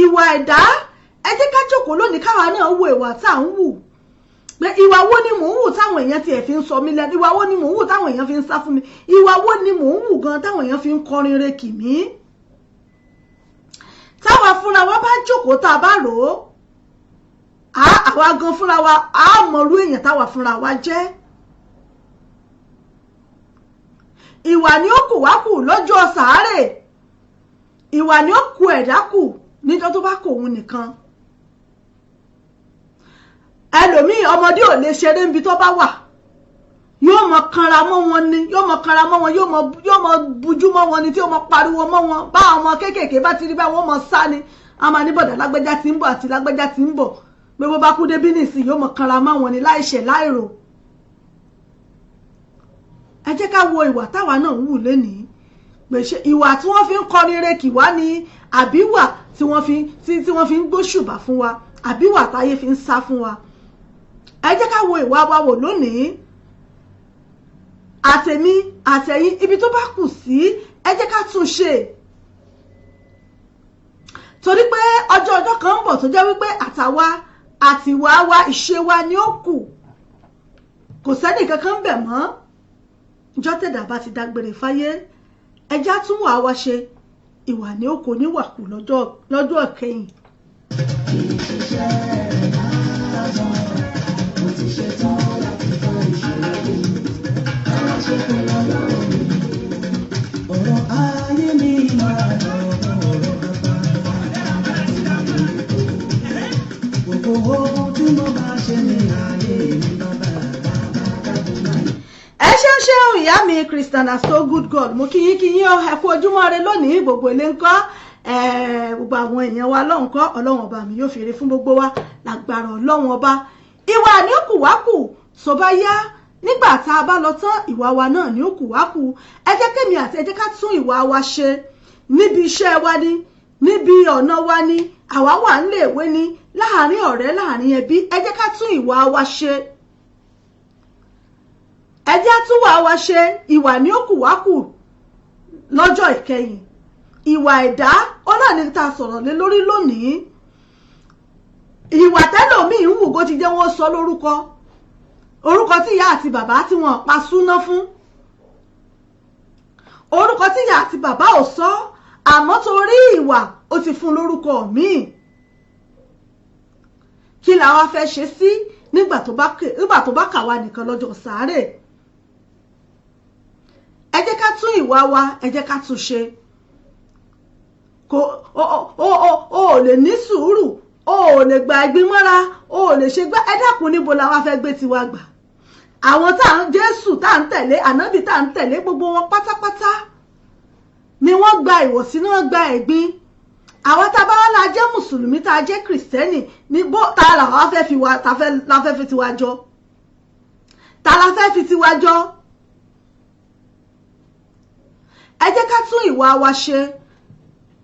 Ìwà ẹ̀dá, ẹ jẹ́ ká jókòó lónìí káwa náà wo ìwà tá à ń wù. Pé ìwà wo ni mò ń wù táwọn èèyàn tiẹ̀ fi ń sọ mí lẹ́nu? Ìwà wo ni mò ń wù táwọn èèyàn fi ń sá fún mi? Ìwà wo ni mò ń wù gan táwọn èèyàn fi ń kọrin re kì mí? Táwa fúnra wa bá jókòó tá a bá rò ó, àwa gan fúnra wa á mọrú èèyàn táwa fúnra wa jẹ́. Ìwà ni ó kù wá kù lọ́jọ́ sàárè. Ìwà ni ó kù ẹ̀dá kù níjọ́ tó bá kò òun nìkan. Ẹlòmíì ọmọdé ò lè ṣeré níbi tó bá wà, yóò mọ kanra mọ́ wọn ni, yóò mọ kanra mọ́ wọn, yóò mọ bujú mọ́ wọn ni, tí yóò mọ pariwo mọ́ wọn. Bá ọmọ kéékèèké bá ti rí báyìí wọ́n mọ sá ni, a máa ní bọ̀dà lágbájá tí ń bọ̀ àti lágbájá tí ń bọ̀, pé bó bá kú débí nìsín yóò mọ kanra mọ́ wọn ni láìṣẹ̀ láìrò. Ẹ jẹ́ ká wo ìwà táwa náà ń wù lénìí. Pèsè ìwà tí wọ́n fi ń kọrin re kì wá ni, àbí wà tí wọ́n fi ń gbóṣùbà fún wa, àbí wà táyé fi ń sá fún wa. Ẹ jẹ́ ká wo ìwà wa wò lónìí. Àtèmi àtẹ̀yin, ibi tó bá kù sí ẹ jẹ́ ká tún ṣe. Torí pé ọjọ́ kan ń bọ̀ tó jẹ́ wípé àtàwa àtiwà wa ìṣe wa ni ó kù, kò sẹ́ni kankan bẹ̀ mọ́. Ìjọ́ tẹ̀dá bá ti dágbére fáyé, ẹjá tún wà wá ṣe. Ìwà ni ó kò níwàkù lọ́jọ́ ìkẹyìn. ìyá mi Christiana so good God mo kí yín ẹ kú ojúmọ́ rẹ lónìí gbogbo ilé ńkọ́ gbogbo àwọn èèyàn wa lọ́hùn kọ́ ọlọ́run ọba mi yóò fèrè fún gbogbo wa lágbára ọlọ́run ọba ìwà ní ó kù wá kù tó bá yá nígbà tá a bá lọ tán ìwà wa náà ní ó kù wá kù ẹ jẹ́ kémi àti ẹ jẹ́ ká tún ìwà wa ṣe níbi iṣẹ́ wa ní níbi ọ̀nà wa ní àwa wà nílé ìwé ní láàárín ọ̀rẹ́ láàárín ẹbí ẹ jẹ́ ká tún ìwà wa ṣe ẹ jẹ́ tún wà wa ṣe ìwà ní ó kù wá kù lọ́jọ́ ìkẹyìn ìwà ẹ̀dá ó náà ní ta sọ̀rọ̀ lé lórí lónìí ìwà tẹ́lòmíì ń wù kó ti jẹ́ wọ́n sọ lórúkọ orúkọ tí ìyá àti bàbá tí wọ́n pa súná fún orúkọ tí ìyá àti bàbá ò sọ àmọ́ torí ìwà ó ti fún lórúkọ míì kí làwa fẹ́ ṣe sí nígbà tó bá kà wá nìkan lọ́jọ́ sàárè ẹ jẹ́ ká tún ìwà wa ẹ jẹ́ ká tún ṣe o lè ní sùúrù o lè gba ẹgbin mọ́ra o lè ṣe gbá ẹ dákun níbo la wá fẹ́ gbé tiwa gbà àwọn Jésù tá ń tẹ̀lé ànábì tá ń tẹ̀lé gbogbo wọn pátápátá ni wọ́n gba ìwòsí náà gba ẹ̀gbin àwọn tá a bá wá la jẹ́ mùsùlùmí tá a jẹ́ kìrìsìtẹ́nì ní bó ta la wá fẹ́ fi wa ta la fẹ́ fi tiwa jọ ta la fẹ́ fi tiwa jọ ẹ jẹ́ ká tún ìwà wa ṣe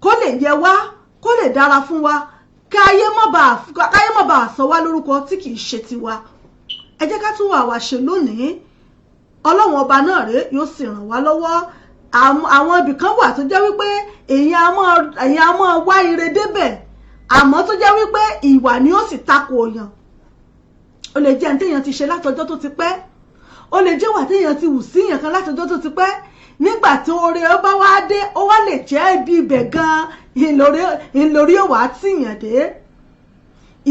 kó lè yẹ wá kó lè dára fún wa káyé má bàa sọ wá lórúkọ tí kìí ṣe tiwa ẹ jẹ́ ká tún wà wá ṣe lónìí ọlọ́run ọba náà rèé yóò sì ràn wá lọ́wọ́ àwọn ibì kan wà tó jẹ́ wípé èyàn á máa wá ire débẹ̀ àmọ́ tó jẹ́ wípé ìwà ni ó sì takò èèyàn ó lè jẹ́ téèyàn ti ṣe látọjọ́ tó ti pẹ́ ó lè jẹ́ wà téèyàn ti wù síyàn kan látọjọ́ tó ti pẹ́ nígbà tí oore ó bá wá dé ó wá lè jẹ́ ibi ibẹ̀ gan-an ìlórí ó wá tìyàn dé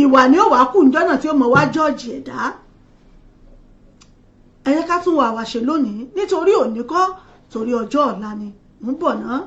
ìwà ni ó wá kù níjọ́nà tí ó mọ̀ wá jọ́ọ̀jì ẹ̀dá ẹ jẹ́ ká tún wà wá ṣe lónìí nítorí òní kọ́ torí ọjọ́ ọ̀la ni mò ń bọ̀ náà.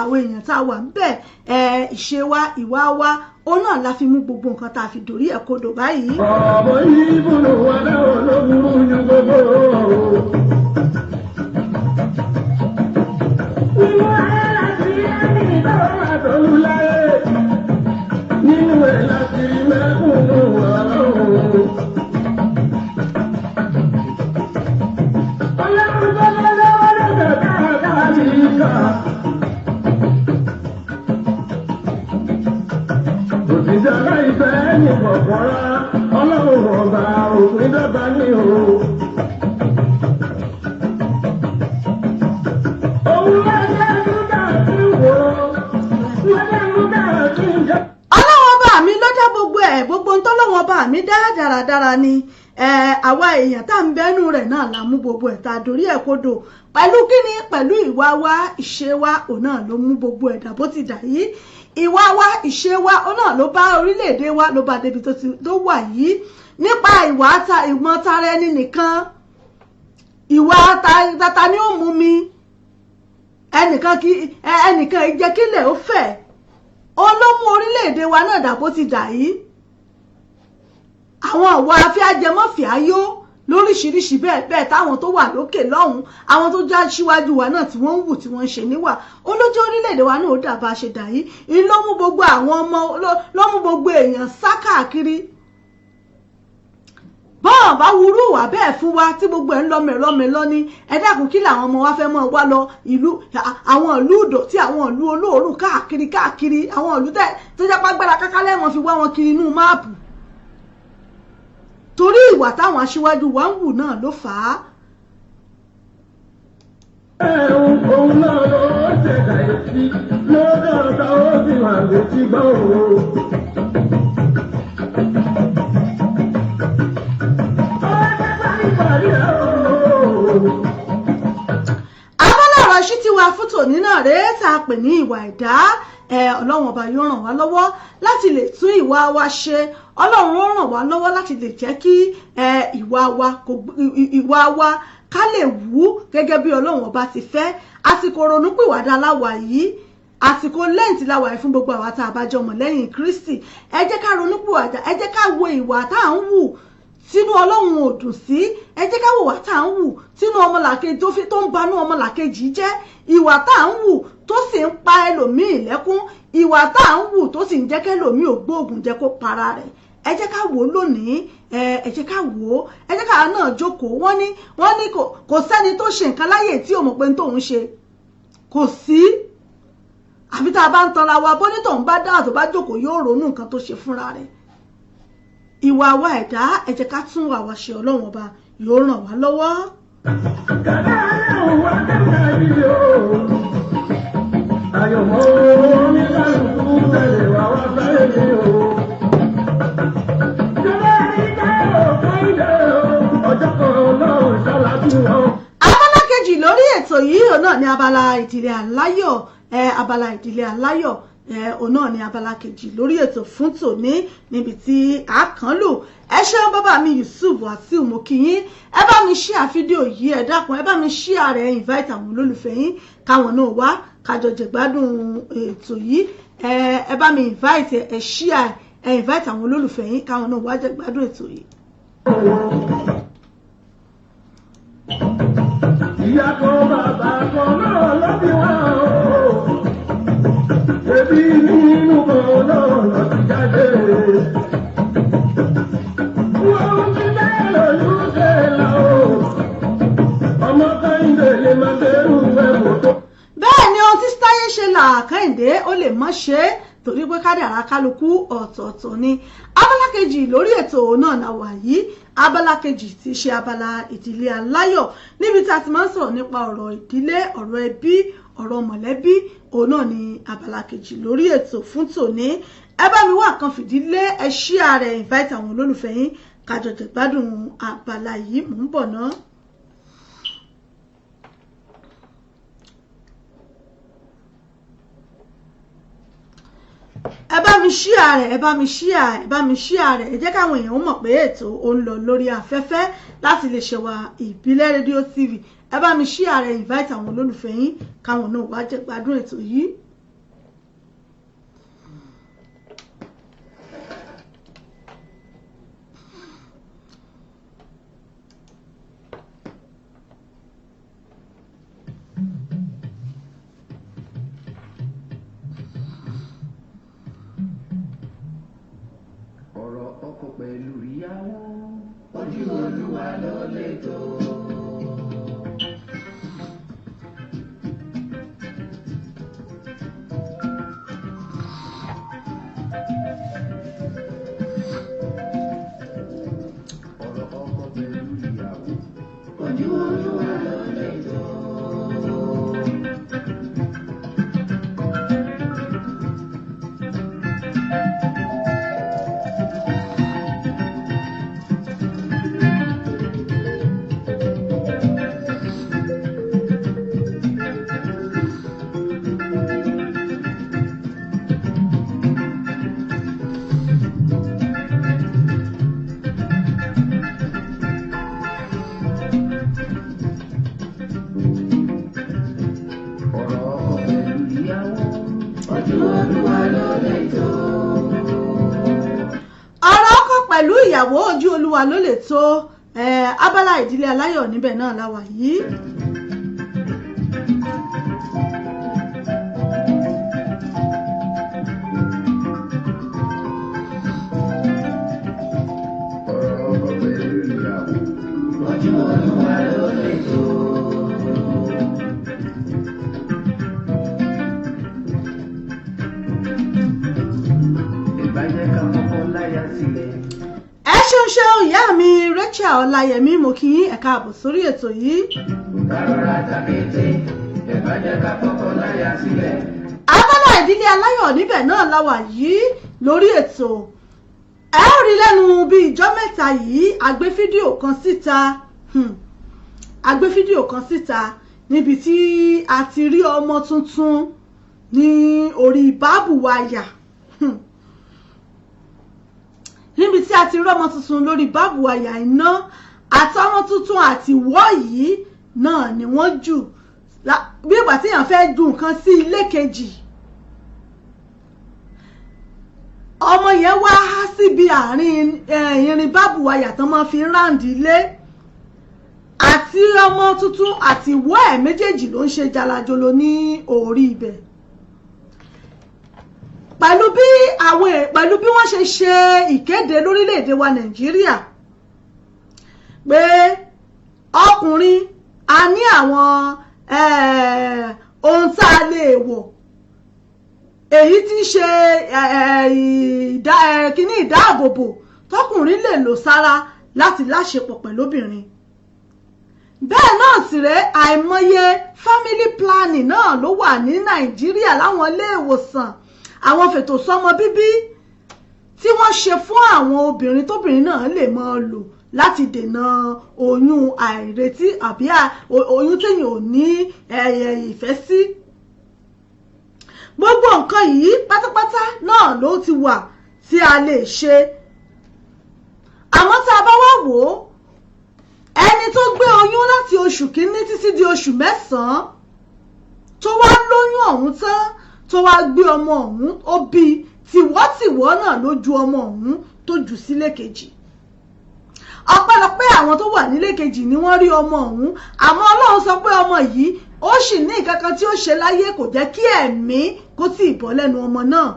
àwọn èèyàn tá a wà ń bẹ̀ ìṣe wa ìwà wa ó náà la fi mú gbogbo nǹkan tá a fi dórí ẹ̀ kodò báyìí. ọmọ yìí bùnú wà láwọn ológun ní gbogbo. nínú ayé láti rí ẹni ìbáwọ̀ àtọ́lú láyé nínú ẹ̀ láti rí mẹ́kúnnù ọlọ́run. ọlọ́run tó lọ́wọ́ lọ́dọ̀ dáadáa ní ìkà. ìjọba ìfẹ́ ní kọ̀kọ́rá ọlọ́run ọba òpin dọ́gba ní o. òun lọ́jọ́ nígbà tí wò ó lọ́jọ́ nígbà tí ń jẹ́. ọlọ́run ọba mi ló dá gbogbo ẹ̀ gbogbo ń tọ́lọ́run ọba mi dá dáradára ni àwa èèyàn tá à ń bẹ́nu rẹ̀ náà la mú gbogbo ẹ̀ tá a dorí ẹ̀ kodò pẹ̀lú kíni pẹ̀lú ìwà wa ìṣe wa òun náà ló mú gbogbo ẹ̀dá bó ti dà yìí ìwà wa ìṣe wa òun náà ló bá orílẹ̀-èdè wa ló bá débi tó wà yìí nípa ìwà ìmọ̀ tara ẹni nìkan ìwà tata ni ó mú mi ẹnìkan ìjẹ́kílẹ̀ ó fẹ́ olómú orílẹ̀-èdè wa náà dàbó ti dà yìí àwọn ìwà afẹ́ajẹmọ́fìáyó lóríṣiríṣi bẹ́ẹ̀ táwọn tó wà lókè lọ́hùn àwọn tó já síwájú wa náà tí wọ́n ń wù tí wọ́n ń ṣe níwà olójú orílẹ̀-èdè wa náà ó dà bá ṣe dà yìí ló mú gbogbo àwọn ọmọ ló mú gbogbo èèyàn sá káàkiri bọ́ọ̀ bá wúrú wà bẹ́ẹ̀ fún wa tí gbogbo ẹ̀ ń lọ́mẹ̀lọ́ ní ẹ dákun kí làwọn ọmọ wa fẹ́ mọ́ wá lọ ìlú àwọn ìlú ìdọ̀tí àwọn ìlú olóòórùn káàkiri àwọn ìlú tó jẹ́ pàgbára kákálẹ̀ wọn fi wá wọn kiri inú máàpù torí ìwà táwọn aṣíwájú wa ń wù náà ló fà á. òun náà ló ṣẹ̀dá èsì lọ́dọ̀ọ́ta ó sì wà létí gbọ́ òun. abọ́lá ọ̀rọ̀ ṣí ti wá fún tòní náà rèé tá a pè ní ìwà ẹ̀dá ọlọ́run ọba yóò ràn wá lọ́wọ́ láti lè tún ìwà wa ṣe ọlọ́run ó ràn wá lọ́wọ́ láti lè jẹ́ kí ìwà wa ká lè wú gẹ́gẹ́ bí ọlọ́run ọba ti fẹ́ àsìkò ronúpìwàdà láwà yìí àsìkò lẹ́ǹtì láwà yìí fún gbogbo àwa tá a bá jẹ́ ọmọ lẹ́yìn Kristi ẹ jẹ́ ká ronúpìwàdà ẹ jẹ́ ká wo ìwà tá à ń wù tínú ọlọ́run ò dùn sí ẹ jẹ́ ká wò wá tá à ń wù tínú ọmọlàkejì tó ń banú ọmọlàkejì jẹ́ ìwà tá à ń wù tó sì ń pa ẹlòmíì lẹ́kún ìwà tá à ń wù tó sì ń jẹ́ kẹ́lòmíì ò gbóògùn jẹ́ kó para rẹ̀ ẹ jẹ́ ká wò ó lónìí ẹ jẹ́ ká wò ó ẹ jẹ́ ká náà jókòó wọ́n ní kò sẹ́ni tó ṣe nǹkan láyè tí ò mọ̀ pé tóun ṣe kò sí àbí tá a bá ń tanra wa bó ní tóun bá dáhà tó bá jókòó yóò ronú nǹkan tó ṣe fúnra rẹ̀ ìwà wa ẹ̀dá ẹ jẹ́ ká tún wà wá ṣe ọlọ́run ọba yóò ràn wá lọ́wọ́. kàdá àwọn wa kàdá yìí o àyọ̀mọ́ oníkàlùkù tẹ̀lé wa wá sáyé mi o. abala kejì lórí ètò yìí òun náà ni abala ìdílé aláyọ̀ abala ìdílé aláyọ̀ òun náà ni abala kejì lórí ètò fún tòní níbi tí a kàn lù ẹ ṣeun bàbá mi Yusuf àti òmòkìyín ẹ bá mi share fídíò yìí ẹ dákun ẹ bá mi share rẹ invite àwọn olólùfẹ́ yín káwọn náà wá kájọ jẹ̀gbádùn ètò yìí ẹ bá mi invite ẹ share ẹ invite àwọn olólùfẹ́ yín káwọn náà wá jẹ̀gbádùn ètò yìí. ìyá kan bàbá kan náà lọ́bí wá o ebi nínú kan náà lọ́bí jáde wọ́n ti bẹ́ẹ̀ lójúṣe la o ọmọ Kẹ́hìndé lè má bẹ́rù ẹ̀wọ̀n tó. bẹ́ẹ̀ ni ohun tí Táyé ṣe là Kẹ́hìndé ó lè má ṣe é torí pé kádàrá kálukú ọ̀tọ̀ọ̀tọ̀ ni abala kejì lórí ètò náà la wà yìí abala kejì ti ṣe abala ìdílé aláyọ̀ níbi tí a ti máa ń sọ̀rọ̀ nípa ọ̀rọ̀ ìdílé ọ̀rọ̀ ẹbí ọ̀rọ̀ mọ̀lẹ́bí òun náà ni abala kejì lórí ètò fún tòní ẹ bá mi wá kan fìdílé ẹ share rẹ invite àwọn olólùfẹ́ yín kájọ jẹ̀gbádùn abala yìí mò ń bọ̀ náà. ẹ bá mi share rẹ̀ ẹ bá mi share ẹ bá mi share rẹ̀ ẹ jẹ́ káwọn èèyàn mọ̀ pé ètò ó ń lọ lórí afẹ́fẹ́ láti lè ṣe wa ìbílẹ̀ rédíò TV ẹ bá mi share rẹ̀ invite àwọn olólùfẹ́ yín káwọn náà wá jẹ gbádùn ètò yìí. ọkọ pẹ̀lú ìyàwó ojú Olúwa ló lè tó. ọ̀rọ̀ ọkọ pẹ̀lú ìyàwó ojú Olúwa ló lè tó. pẹ̀lú ìyàwó ojú olúwa ló lè tó abala ìdílé aláyọ̀ níbẹ̀ náà la wà yìí. ṣeun ìyá mi Rachel Ọláyẹmí mo kí yín ẹ káàbọ̀ sórí ètò yìí. abala ìdílé aláyọ̀ níbẹ̀ náà la wà yìí lórí ètò. ẹ ó rí lẹ́nu bí ìjọ́ mẹ́ta yìí a gbé fídíò kan síta níbi tí a ti rí ọmọ tuntun ní orí báàbù wáyà. níbi tí a ti rí ọmọ tuntun lórí báàbù àyà iná àtọmọ tuntun àti wọ́ yìí náà ni wọ́n jù bí ìgbà tí èèyàn fẹ́ ju nǹkan sí ilé kejì. ọmọ yẹn wá há síbi àárín irin báàbù àyà tán máa fi ráǹdì ilé àti ọmọ tuntun àti wọ́ ẹ̀ méjèèjì ló ń ṣe jalajolo ní orí ibẹ̀. pẹ̀lú bí wọ́n ṣe ṣe ìkéde lórílẹ̀‐èdè wa Nàìjíríà pé ọkùnrin a ní àwọn ohun tá a lè wọ̀ èyí tí ṣe kíní ìdáàbòbò tọkùnrin lè lò sára láti láṣepọ̀ pẹ̀lú obìnrin. bẹ́ẹ̀ náà sì rèé àìmọye family planning náà ló wà ní Nàìjíríà láwọn ilé ìwòsàn àwọn fètò sọmọ bíbí tí wọ́n ṣe fún àwọn obìnrin tóbìnrin náà lè máa lò láti dènà oyún àìretí àbí oyún téèyàn ò ní ìfẹ́ sí. gbogbo nǹkan yìí pátápátá náà ló ti wà tí a lè ṣe. àmọ́ tá a bá wá wò ó ẹni tó gbé oyún láti oṣù kìíní títí di oṣù mẹ́sàn-án tó wá lóyún ọ̀hún tán tó wá gbé ọmọ ọ̀hún ó bí tìwọ́tìwọ́ náà ló ju ọmọ ọ̀hún tó jù sílé kejì. ọpẹ́lọpẹ́ àwọn tó wà nílé kejì ni wọ́n rí ọmọ ọ̀hún àmọ́ Ọlọ́run sọ pé ọmọ yìí ó sì ní nǹkan kan tí ó ṣe láyé kò jẹ́ kí ẹ̀mí kó tí ì bọ́ lẹ́nu ọmọ náà.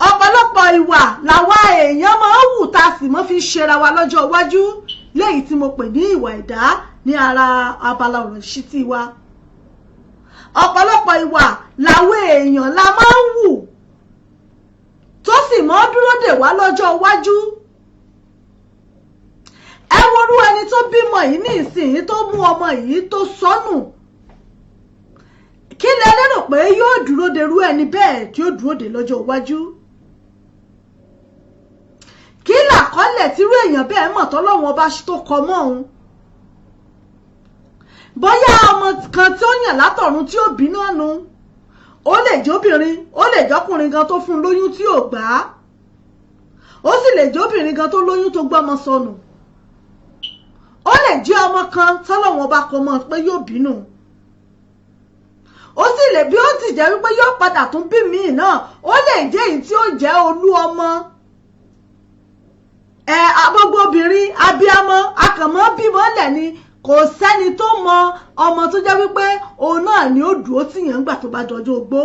ọ̀pọ̀lọpọ̀ ìwà làwa èèyàn máa ń wù tá a sì máa fi ṣera wa lọ́jọ́ iwájú léyìí tí mo pè ní ìwà ẹ̀dá ní ara abala ọ̀rọ̀ ìṣítí wa. ọ̀pọ̀lọpọ̀ ìwà làwọn èèyàn la máa ń wù tó sì mọ́ dúró dè wá lọ́jọ́ iwájú. ẹ worú ẹni tó bímọ yìí ní ìsinyìí tó mú ọmọ yìí tó sọnù kí lẹ lérò pé yóò dúró derú ẹni bẹ́ẹ̀ tí ó dúró dè lọ́jọ́ iwájú. kí làkọ́lẹ̀ tírú èèyàn bẹ́ẹ̀ mọ̀ tọ́lọ́wọ́n ọba tó kọ mọ́ òun. bóyá ọmọ kan tí ó yàn látọ̀run tí ó bí náà nu ó lè jóbìnrin ó lè jọkùnrin gan tó fún lóyún tí ò gbà á ó sì lè jóbìnrin gan tó lóyún tó gbọ́mọ sọnù ó lè jẹ́ ọmọ kan tọ́lọ́wọ́n bá kọ mọ́ pé yóò bínú ó sì lè bí ó ti jẹ́ wípé yóò padà tún bí míì náà ó lè jẹ́ èyí tí ó jẹ́ olú ọmọ gbogbo obìnrin abiyamọ akànmọ́ bímọ lẹ̀ ni kò sẹ́ni tó mọ ọmọ tó jẹ́ wípé òun náà ni ó dúró tìyàn ńgbà tó bá dọjọ́ ogbó.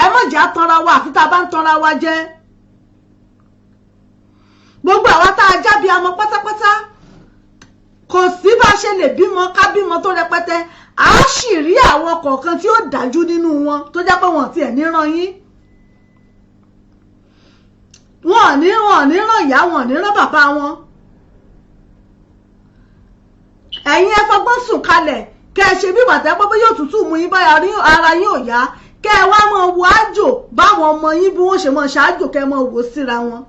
ẹ má jẹ́ àtanra wa àfi tá a bá ń tanra wa jẹ. gbogbo àwa tá a jábí amọ pátápátá kò sí bá a ṣe lè bímọ ká bímọ tó rẹpẹtẹ a sì rí àwọn kọ̀ọ̀kan tí ó dájú nínú wọn tó jẹ́ pé wọ́n tiẹ̀ ní ràn yín. wọ́n ní ràn ìyá wọn ní ràn bàbá wọn. ẹ̀yin ẹ fọgbọ́n sùn kalẹ̀ kẹ́ ẹ ṣe bí bàtẹ́ pé yóò tútù mú yín báyà ara yín ò yá kẹ́ ẹ wá máa wo àjò báwọn ọmọ yín bí wọ́n ṣe máa ṣáájò kẹ́ ẹ máa wò síra wọn.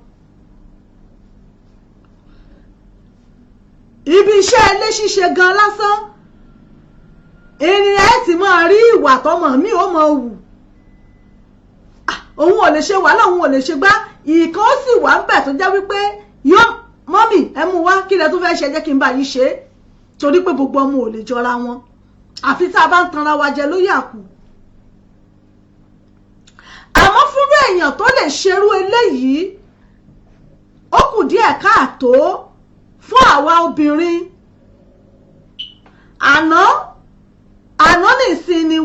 ibi iṣẹ́ ilé ṣíṣe gan lásán ènìyàn ẹ ti máa rí ìwà tọmọ mi ó máa wù òun ò lè ṣe wàhálà òun ò lè ṣe gbá ìkan ó sì wà ń bẹ̀ tó jẹ́ wípé yóò mọ́mì ẹ mú wá kí lẹ tó fẹ́ ṣe jẹ́ kí n bá yín ṣe é torí pé gbogbo ọmọ ò lè jọra wọn àfi tá a bá ń tanra wa jẹ ló yà kù. àmọ́ fúnrú èèyàn èèyàn tó lè ṣerú eléyìí ó kù díẹ̀ káàtó fún àwa obìnrin. àná nìsín ni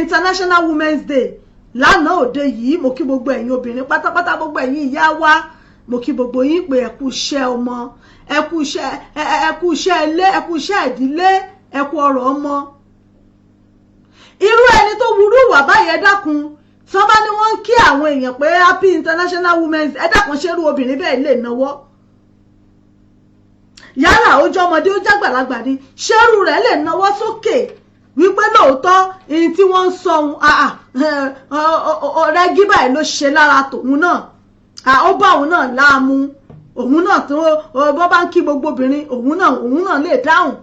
International Women's Day lánàá òde yìí. mo kí gbogbo ẹ̀yin obìnrin pátápátá, gbogbo ẹ̀yin ìyá wa, mo kí gbogbo yín pé ẹ kú iṣẹ́ ọmọ, ẹ kú iṣẹ́ ilé, ẹ kú iṣẹ́ ìdílé, ẹ kú ọrọ̀ ọmọ. irú ẹni tó wúrú wà báyẹn dákun tí wọ́n bá ní wọ́n ń kí àwọn èèyàn pé happy International Women's Day, ẹ dákun ṣerú obìnrin bẹ́ẹ̀ lè náwó. yálà ó jẹ́ ọmọdé ó jẹ́ àgbàlagbà ni, ṣerú rẹ̀ lè náwó sókè wípé lóòótọ́ èyí tí wọ́n ń sọ rẹ́gí báyìí ló ṣe lára tòun náà, ó bá òun náà láàmú, òun náà tó bọ́ bá ń kí gbogbo obìnrin òun náà lè dáhùn.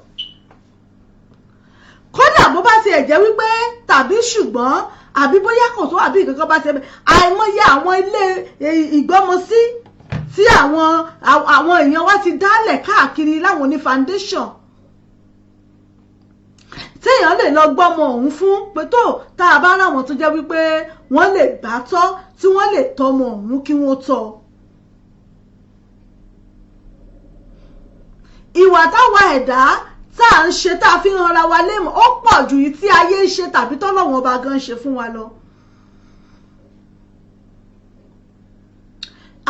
kódà bó bá ti ẹ̀jẹ̀ wípé tàbí ṣùgbọ́n àbí bóyá kò tó àbí ìkankan bá ti ẹ̀bẹ̀, àìmọye àwọn ilé ìgbọ́mọsí tí àwọn èèyàn wá ti dálẹ̀ káàkiri láwọn oní foundation téèyàn lè lọ gbọ́mọ òun fún pé tó tá a bá ráwọn tó jẹ́ wípé wọ́n lè gbà tọ́ tí wọ́n lè tọ́mọ òun kí wọ́n tọ́. ìwà táwa ẹ̀dá tá à ń ṣe tá a fi hàn ra wa léèmọ̀ ó pọ̀ ju yìí tí ayé ń ṣe tàbí tọ́lọ́wọ́n ọba gan ṣe fún wa lọ.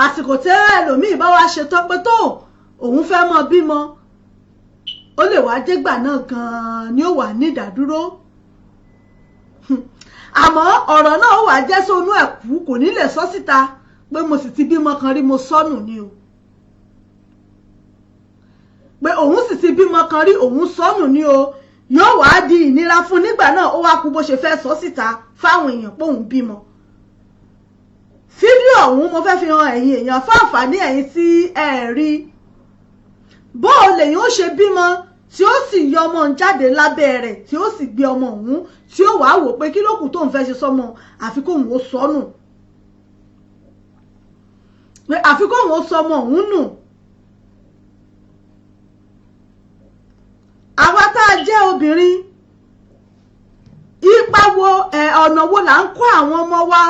àsìkò tẹ́rẹ̀ ẹlòmíì bá wá ṣe tán pé tó òun fẹ́ mọ bímọ, ó lè wá dégbà náà gan-an ni ó wà ní ìdádúró. àmọ́ ọ̀rọ̀ náà ó wà jẹ́ sónú ẹ̀kú, kò ní lè sọ síta pé mo sì ti bímọ kan rí, mo sọnù ni o. pé òun sì ti bímọ kan rí, òun sọnù ni o. yóò wá di ìnira fún nígbà náà, ó wá kú bó ṣe fẹ́ sọ síta fáwọn èèyàn pé òun bímọ. fídíò ọ̀hún mo fẹ́ fi hàn ẹ̀yin èèyàn fún àǹfààní ẹ̀yin tí ẹ rí. bó o lèyìn ó ṣe bímọ tí ó sì yọ ọmọ jáde lábẹ́ rẹ̀ tí ó sì gbé ọmọ ọ̀hún tí ó wàá wò pé kí ló kù tó ń fẹ́ ṣe sọ́mọ, àfi kóhun ó sọnù, pé àfi kóhun ó sọmọ ọ̀hún nù. àwa tá a jẹ́ obìnrin, ipa wo ọ̀nà wo là ń kọ́ àwọn ọmọ wa?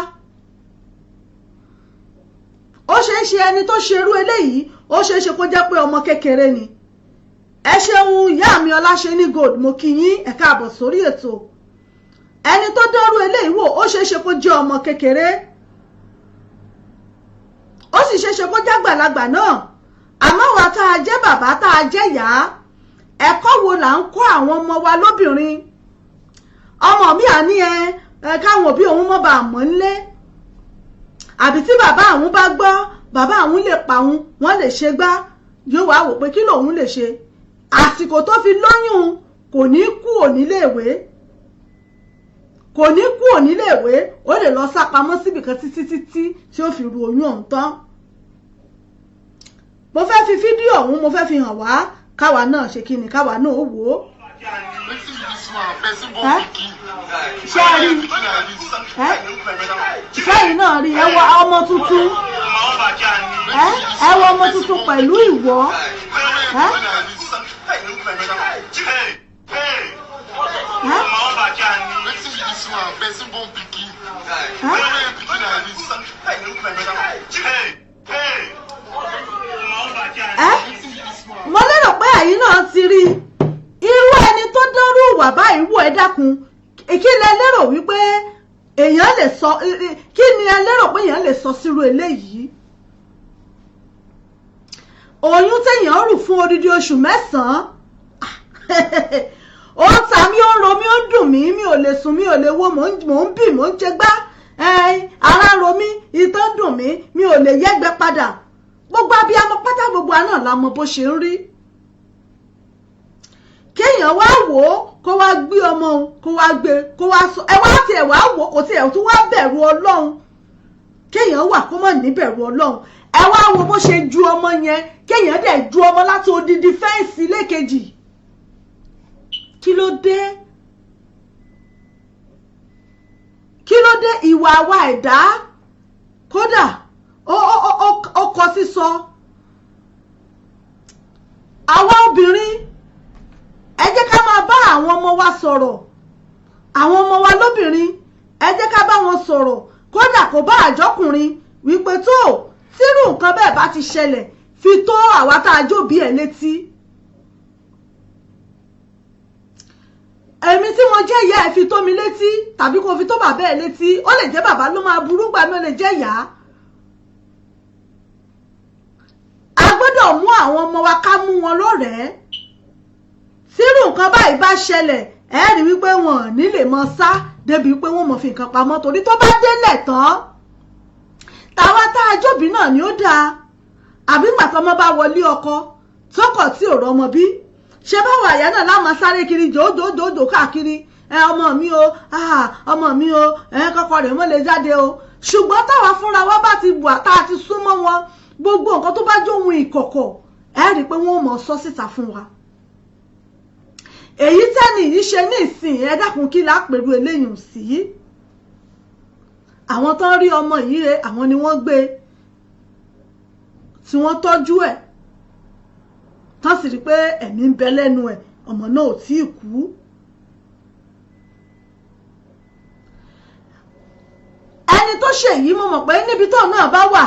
ó ṣeé ṣe ẹni tó ṣerú eléyìí ó ṣeé ṣe kó jẹ́ pé ọmọ kékeré ni. ẹ ṣeun ìyá mi Ọláṣẹ́ní Gold, mo kí yín, ẹ káàbọ̀ sórí ètò. ẹni tó dárú eléyìí wò ó ṣeé ṣe kó jẹ́ ọmọ kékeré, ó sì ṣeé ṣe kó jẹ́ àgbàlagbà náà. àmọ́ wa tá a jẹ́ bàbá tá a jẹ́ ìyá, ẹ̀kọ́ wo là ń kọ́ àwọn ọmọ wa lóbìnrin? ọmọ mi à ní káwọn òbí òun mọ́ bá mọ́ nílé, àbí tí bàbá àwọn bá gbọ́ bàbá àwọn lè pa òun, wọ́n lè ṣe gbá, yóò wá wò pé kí lòun lè ṣe. àsìkò tó fi lóyún kò ní kúrò níléèwé, ó lè lọ sápamọ́ síbìkan títí tí ó fi ru oyún ọ̀hún tán. mo fẹ́ fi fídíò ọ̀hún mo fẹ́ fi hàn wá, káwa náà ṣe kí ni, káwa náà ó wò ó. ṣẹ́yìn náà rí ẹ wọ ọmọ tuntun, ẹ wọ ọmọ tuntun pẹ̀lú ìwọ́. mo lérò pé ẹ̀yin náà ti rí irú ẹni tó dánrú ìwà báyìí wò, ẹ dákun kí lẹ lérò wípé èèyàn lè sọ, kí ni ẹ lérò pé èèyàn lè sọ sírú eléyìí? oyún téèyàn rù fún odidi oṣù 9, ó ń ta mí, ó ń ro mí, ó ń dùn mí, mi ò lè sùn, mi ò lè wo, mò ń bì, mò ń jẹgbá, ara ro mí, ìtàn ń dùn mí, mi ò lè yẹ́gbẹ́ padà. gbogbo abiyamọ pátá, gbogbo àná la mọ bó ṣe ń rí. kéèyàn wá wò ó, kó wá gbé ọmọ òun, kó wá gbé, kó wá sọ, ẹ wá tiẹ̀ wá wò ó, kò tiẹ̀ tún wá bẹ̀rù Ọlọ́run. kéèyàn wà kó mọ̀ ní bẹ̀rù Ọlọ́run, ẹ wá wo bó ṣe ju ọmọ yẹn, kéèyàn dẹ̀ ju ọmọ láti odidi fẹ́ǹsì lẹ́ẹ̀kejì. kí ló dé? ìwà wa ẹ̀dá kódà ó kọ sísọ. àwa obìnrin ẹ jẹ́ ká máa bá àwọn ọmọ wa sọ̀rọ̀, àwọn ọmọ wa lóbìnrin ẹ jẹ́ ká bá wọn sọ̀rọ̀ kódà kò bá àjọkùnrin wípé tó tírú nǹkan bẹ́ẹ̀ bá ti ṣẹlẹ̀ fi tó àwa tá a jóbi ẹ̀ létí. èmi tí mo jẹ́ ìyá ẹ̀ fi tó mi létí tàbí kò fi tó bàbá ẹ̀ létí, ó lè jẹ́ bàbá ló máa burú gbà mí, ó lè jẹ́ ìyá. a gbọ́dọ̀ mú àwọn ọmọ wa ká mú wọn lọ́rẹ̀ẹ́. tírú nǹkan báyìí bá ṣẹlẹ̀ ẹ rí wípé wọn ò ní lè mọ sá débi wípé wọn mọ fi nǹkan pamọ́, torí tó bá délẹ̀ tán tàwa tá a jóbi náà ni ó dáa. àbí màtọ́mọ́ bá wọlé ọkọ tọkọ tí ò rọmọ bí, ṣe báwo àyà náà láwọn sáré kiri jòjòjòjò káàkiri, ọmọ mi o ọmọ mi o kọ́kọ́ rẹ̀ mọ́ lè jáde o. ṣùgbọ́n táwa fúnra wa bá ti wà tá a ti súnmọ́ wọn, gbogbo nǹkan tó bá jóhun ìkọ̀kọ̀ ẹ rí i pé wọ́n mọ̀ sọ síta fún wa. èyí tẹ́ni yìí ṣe ní ìsìn ẹ dákun kí là á pẹ̀lú eléyìí sí. àwọn tó ń rí ọmọ yìí rẹ àwọn ni wọ́n gbé tí wọ́n tọ́jú ẹ̀ tán sì rí pé ẹ̀mí ń bẹ lẹ́nu ẹ̀, ọmọ náà ò tí ì kú. ẹni tó ṣe yìí mo mọ̀ pé níbi tó náà bá wà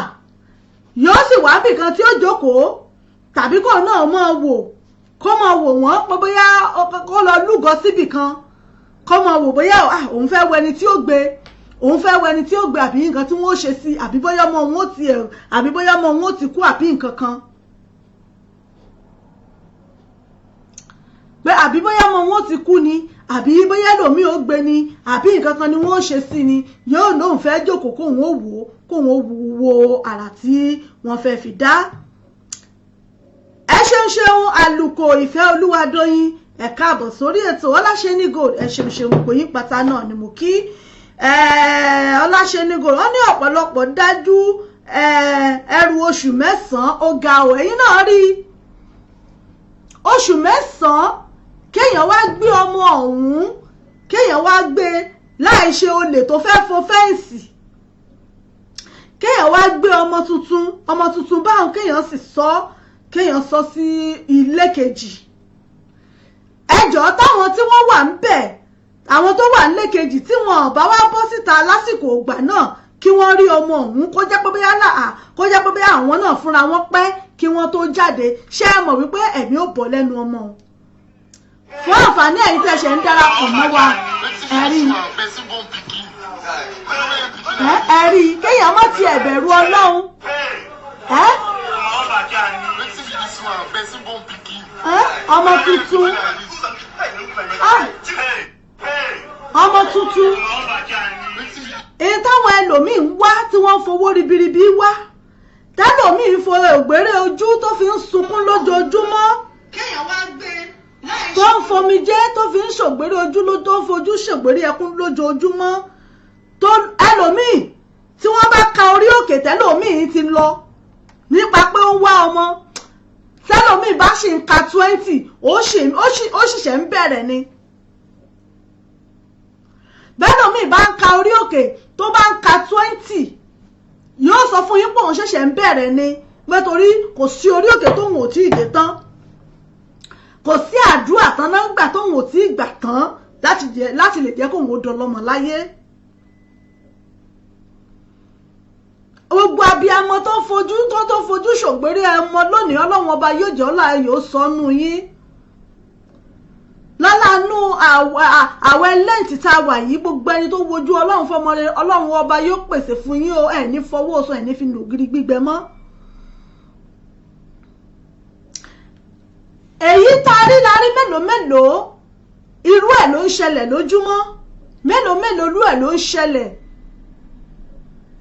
yóò sì wá bìkan tí ó jókòó tàbí kó náà máa wò wọ́n pé bóyá kó lọ lúgọ síbì kan kó máa wò bóyá òun fẹ́ wẹni tí ó gbé àbí nǹkan tí wọ́n ó ṣe sí, àbí bóyá ọmọ òun ó ti kú àbí nǹkan kan. pé àbí bóyá ọmọ wọn ti kú ni, àbí bóyá ẹlòmíì ó gbé ni, àbí nǹkan kan ni wọ́n ó ṣe sí ni, yóò lóun fẹ́ jókòó kóun ó wo àrà tí wọ́n fẹ́ fi dá. ẹ ṣeun àlùkò ìfẹ́ Olúwadóyin ẹ káàbọ̀ sórí ètò Ọláṣẹ́ní Gold. ẹ ṣeun gbogbo yín pátá náà ni mo kí. Ọláṣẹ́ní Gold wọ́n ní ọ̀pọ̀lọpọ̀ dájú ẹrù oṣù mẹ́sàn-án ó ga ò, ẹ̀yin náà rí oṣù mẹ́sàn-án kéèyàn wá gbé ọmọ ọ̀hún, kéèyàn wá gbé láì ṣe olè tó fẹ́ fo fẹ́ǹsì, kéèyàn wá gbé ọmọ tuntun báwọn kéèyàn sì kéèyàn sọ sí ilé kejì. ẹjọ́ táwọn tí wọ́n wà ń bẹ̀, àwọn tó wà nílé kejì tí wọn bá wá bọ́ síta lásìkò ìgbà náà kí wọ́n rí ọmọ ọ̀hún, kó jẹ́ pé bóyá àwọn náà fúnra wọn pẹ́ kí wọ́n tó jáde, ṣé ẹ mọ̀ wípé ẹ̀mí ò bọ́ lẹ́nu ọmọ ọ̀hún. fún àǹfààní ẹ̀yin tẹ́ ṣe ń darapọ̀ mọ́ wa ẹ̀rí kéèyàn má ti ẹ̀bẹ̀rù Ọlọ́run. ọmọ tuntun èyí táwọn ẹlòmíì ń wá tí wọ́n ń fowó ribiribi wá, tẹ́lòmíì ń fo ògbéré ojú tó fi ń sunkún lójoojúmọ́, tó ń fomijé tó fi ń ṣògbéré ojú tó ń fojú ṣògbéré ẹkún lójoojúmọ́, tó ẹlòmíì tí wọ́n bá ka orí òkè tẹ́lòmíì ti lọ nípa pé ó ń wá ọmọ, tẹ́lòmíì bá ṣì ń ka 20 ó ṣìṣẹ́ ń bẹ̀rẹ̀ ni. bẹ́lòmíì bá ń ka orí òkè tó bá ń ka 20 yóò sọ fún yín pé òun ṣẹ̀ṣẹ̀ ń bẹ̀rẹ̀ ni, nítorí kò sí orí òkè tóun ò tí ì dé tán, kò sí àdúrà tán náà gbà tóun ò tí ì gbà tán láti lè jẹ́ kóun ó dọlọ́mọ láyé. gbogbo abiyamọ tó fojú ṣògbéré ọmọ lónìí Ọlọ́run ọba yóò jẹ́ Ọláyọ̀ sọnù yín. lọ́lánú àwẹ̀ lẹ́ǹtì tá a wà yìí, gbogbo ẹni tó wojú Ọlọ́run fọmọ rẹ Ọlọ́run ọba yóò pèsè fún yín o, ẹ̀ ní fọwọ́ sọ ẹ̀ ní fi nògiri gbígbẹ mọ́. èyí tá a rí lárí mélòó irú ẹ̀ ló ń ṣẹlẹ̀ lójúmọ́, mélòó irú ẹ̀ ló ń ṣẹlẹ̀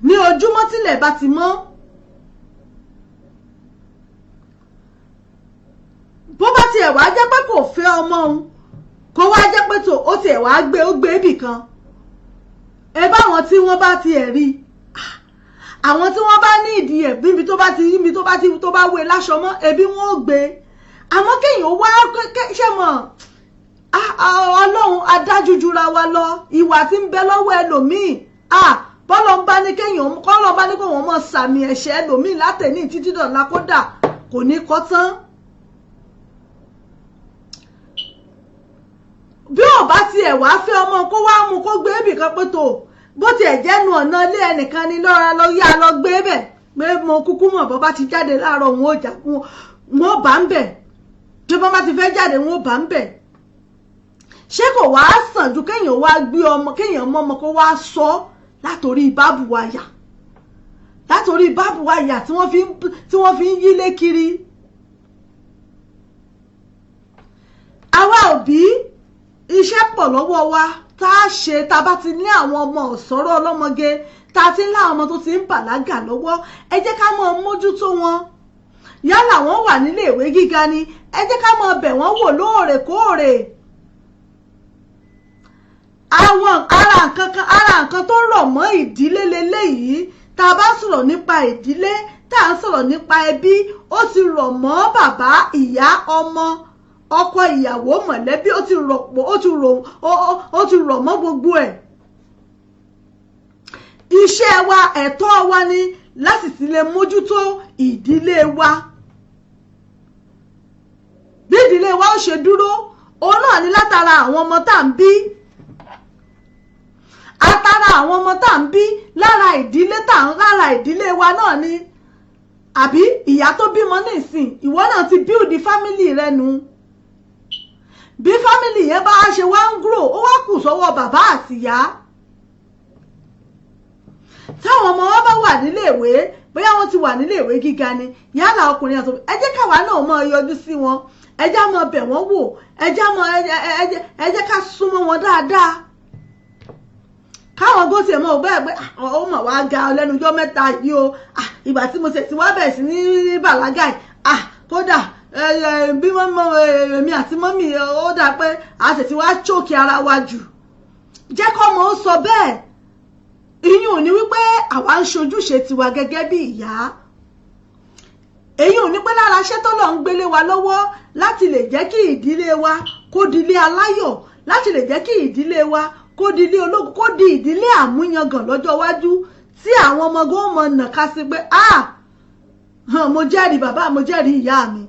ní ojúmọ́ tílẹ̀ bá ti mọ́. bó bá tiẹ̀ wá jẹ́ pé kò fẹ́ ọmọ òun, kó wá jẹ́ pé tó ó tiẹ̀ wá ó gbé ibì kan, ẹ bá àwọn tí wọ́n bá tiẹ̀ rí, àwọn tí wọ́n bá ní ìdí ẹ̀ níbi tó bá wé láṣọ mọ́ ẹbí wọn ò gbé. àmọ́ kéèyàn wá ṣe mọ̀ Ọlọ́run adájú jura wa lọ, ìwà tí ń bẹ lọ́wọ́ ẹlòmíì bọ́lọ̀ ń bá ní kó wọ́n mọ̀ sàmì ẹ̀ṣẹ̀ ẹlòmíì látẹ̀ní títí dọ̀la kódà kò ní kọ́ tán. bí ò bá tiẹ̀ wá fẹ́ ọmọ kó wá mú kó gbé ibì kan pé tó bó tiẹ̀ jẹ́nu ọ̀nà ilé ẹnìkan ni lọ́ra lọ yá lọ gbé bẹ̀ pé mo kúkú mọ̀ bọ́ bá ti jáde láàárọ̀ wọn ò jà wọn ò bá ń bẹ̀ tí bọ́ bá ti fẹ́ jáde wọn ò bá ń bẹ̀ ṣé kò wá sàn ju kéèyàn wá gbé ọmọ kéèyàn mọ́ ọmọ kó wá sọ látòrí báàbù wáyà tí wọ́n fi ń yílé kiri. àwa òbí iṣẹ́ pọ̀ lọ́wọ́ wa tá a ṣe tá a bá ti ní àwọn ọmọ ọ̀sọ́rọ̀ ọlọ́mọge tá a ti ń láwọn ọmọ tó ti ń bàlágà lọ́wọ́ ẹ jẹ́ ká mọ mójútó wọn yálà wọ́n wà nílé ìwé gíga ni ẹ jẹ́ ká mọ bẹ̀ wọ́n wò lóòrèkóòrè. àwọn ara nǹkan tó rọ̀ mọ́ ìdílé leléyìí tá a bá sọ̀rọ̀ nípa ìdílé tá a ń sọ̀rọ̀ nípa ẹbí ó ti rọ̀ mọ́ bàbá ìyá ọmọ ọkọ ìyàwó mọ̀lẹ́bí ó ti rọ̀ mọ́ gbogbo ẹ̀. iṣẹ́ wa ẹ̀tọ́ wa ni láti sì lè mójútó ìdílé wa. bí ìdílé wa ó ṣe dúró òun náà ni látara àwọn ọmọ tá à ń bí. atara àwọn ọmọ tá à ń bí lára ìdílé wa náà ni àbí ìyá tó bímọ nísìn ìwọ náà ti build family rẹ nù. bí fámìlì yẹn bá ṣe wá ń grow ó wá kù sọ́wọ́ bàbá àtìyá. táwọn ọmọ wọn bá wà níléèwé bóyá wọ́n ti wà níléèwé gíga ni yálà ọkùnrin àti obìnrin ẹ jẹ́ káwa náà mọ yọjú sí wọn ẹ jẹ́ mọ bẹ̀ wọ́n wò ẹ jẹ́ ká súnmọ́ wọn dáadáa. káwọn gòsì ẹ̀ mọ̀ bẹ́ẹ̀ pé ó mà wá ga ọlẹ́nujọ́ mẹ́ta yìí o ìgbà tí mo ṣe ti wá bẹ̀rẹ̀ sí ní bàlágà yìí kódà bí èmi àti mọ́mì ó dà pé a sì ti wá chókè ara wa jù jẹ́ kọ́ mọ́ ó sọ bẹ́ẹ̀ ìyún ní wípé àwa ń ṣojúṣe tiwa gẹ́gẹ́ bí ìyá èyí ò ní pé lára iṣẹ́ tó lọ ń gbélé wa lọ́wọ́ láti lè jẹ́ kí ìdílé wa kó dilé aláyọ̀ láti lè jẹ́ kí ìdílé wa kó dilé ológun kó di ìdílé àmúyangàn lọ́jọ́ iwájú tí àwọn ọmọ gan mọ̀ nàka sí pé mo jẹ́rìí bàbá mo jẹ́rìí ìyá mi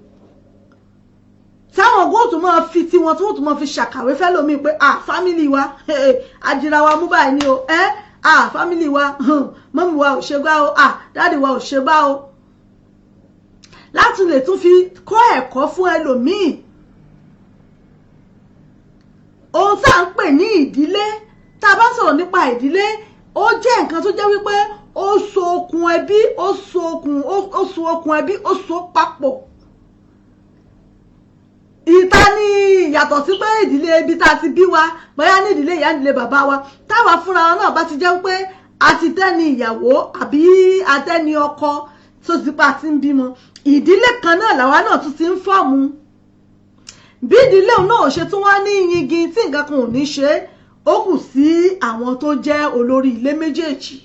táwọn góòtù máa fi tiwọn tó tún máa fi ṣàkàwé fẹ́ lómi pé fámìlì wa àdìrà wa mú báyìí ni o fámìlì wa mọ́mì wa ò ṣe gbá o dáàdì wa ò ṣe gbá o láti lè tún fi kọ́ ẹ̀kọ́ fún ẹlòmíì. ohun tá à ń pè ní ìdílé tá a bá sọ̀rọ̀ nípa ìdílé ó jẹ́ nǹkan tó jẹ́ wípé ó so okùn ẹbí ó so okùn ẹbí ó so papọ̀. ìta ní ìyàtọ̀ sí pé ìdílé ibi tá a ti bí wa bóyá ní ìdílé ìyá ìdílé bàbá wa táwa fúnra wọn náà bá ti jẹ́ pé a ti tẹ́ni ìyàwó àbí atẹ́ni ọkọ tó ti pa ti ń bímọ ìdílé kan náà làwa náà tún ti ń fọ́ọ̀mù. bí ìdílé òun náà ṣe tún wá ní yingi tí nǹkan kan ò ní ṣe ó kù sí àwọn tó jẹ́ olórí ilé méjèèjì.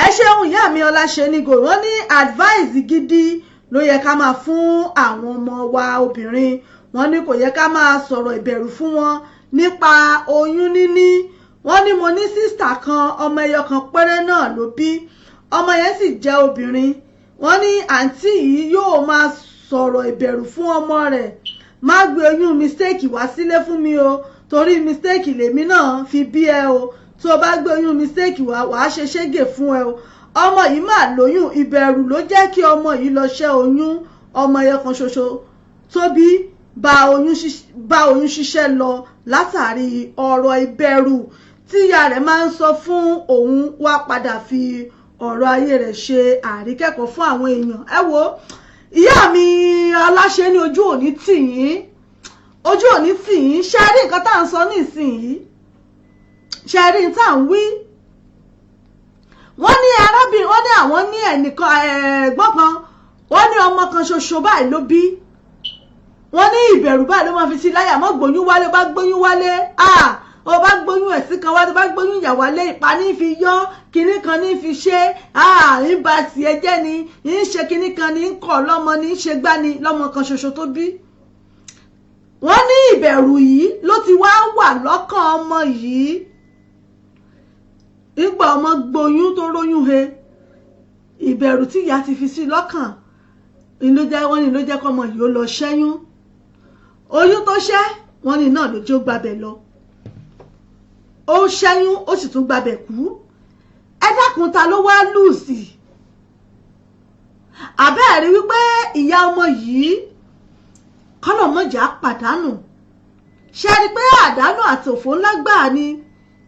ẹ ṣeun ìyá mi Ọláṣẹ́nígò wọ́n ní advice gidi ló yẹ ká máa fún àwọn ọmọ wa obìnrin wọ́n ní kò yẹ ká máa sọ̀rọ̀ ìbẹ̀rù fún wọn nípa oyún níní. wọ́n ní mo ní sísítà kan ọmọ ẹyọ kan péré náà ló bí ọmọ yẹn sì jẹ́ obìnrin. wọ́n ní àǹtí yìí yóò máa sọ̀rọ̀ ìbẹ̀rù fún ọmọ rẹ̀ má gbé oyún mistake wá sílé fún mi o torí mistake lèmi náà fi bí ẹ o tó bá gbé oyún mistake wá wàá ṣe ṣégè fún ẹ o ọmọ yìí máa lóyún ìbẹ̀rù ló jẹ́ kí ọmọ yìí lọ ṣẹ́ oyún ọmọ ẹyọ kan ṣoṣo tó bí bá oyún ṣíṣẹ́ lọ látàrí ọ̀rọ̀ ìbẹ̀rù tí ìyá rẹ̀ máa ń sọ fún òun wá padà fi ọ̀rọ̀ ayé rẹ̀ ṣe àríkẹ́kọ̀ọ́ fún àwọn èèyàn. ẹ wo ìyá mi Aláṣẹ ní ojú òní tì yín ṣe rí nǹkan tá à ń sọ nísìnyí ṣe rí nǹkan tá à ń wí. wọ́n ní arábìnrin wọ́n ní àwọn ní ẹnìkan ẹ̀gbọ́n kan wọ́n ní ọmọ kan ṣoṣo báyìí ló bí wọ́n ní ìbẹ̀rù báyìí ló máa fi sí láyà mọ́ gbóyún wálé bá gbóyún wálé ó bá gbóyún ẹ̀sìn kan wálé bá gbóyún ìyàwó alẹ́ ìpa ní fi yọ́ kinní kan ní fi ṣe ń ba tiẹ̀ jẹ́ ni ń ṣe kinní kan ní ń kọ̀ lọ́mọ ní ń ṣe gbá ni lọ́mọ kan ṣoṣo tó bí. wọ́n ní ìbẹ̀rù yìí ló ti wá wà lọ́kàn ọmọ yìí nígbà ọmọ gbóyún tó róyún he ìbẹ̀rù tí ìyá ti fi sí lọ́kàn wọ́n ní ló jẹ́ kọ́mọ yìí ó lọ ṣẹ́yún oyún tó ṣẹ́ wọ́n ní náà ló jó gbabẹ̀ lọ. ó ṣẹ́yún ó sì tún gbabẹ̀ kú ẹ dákun ta ló wá lùsì àbẹ́ẹ̀rí wípé ìyá ọmọ yìí kọ́lọ̀mọ́jà pàdánù ṣe rí pé àdánù àti òfò ńlá gbáà ni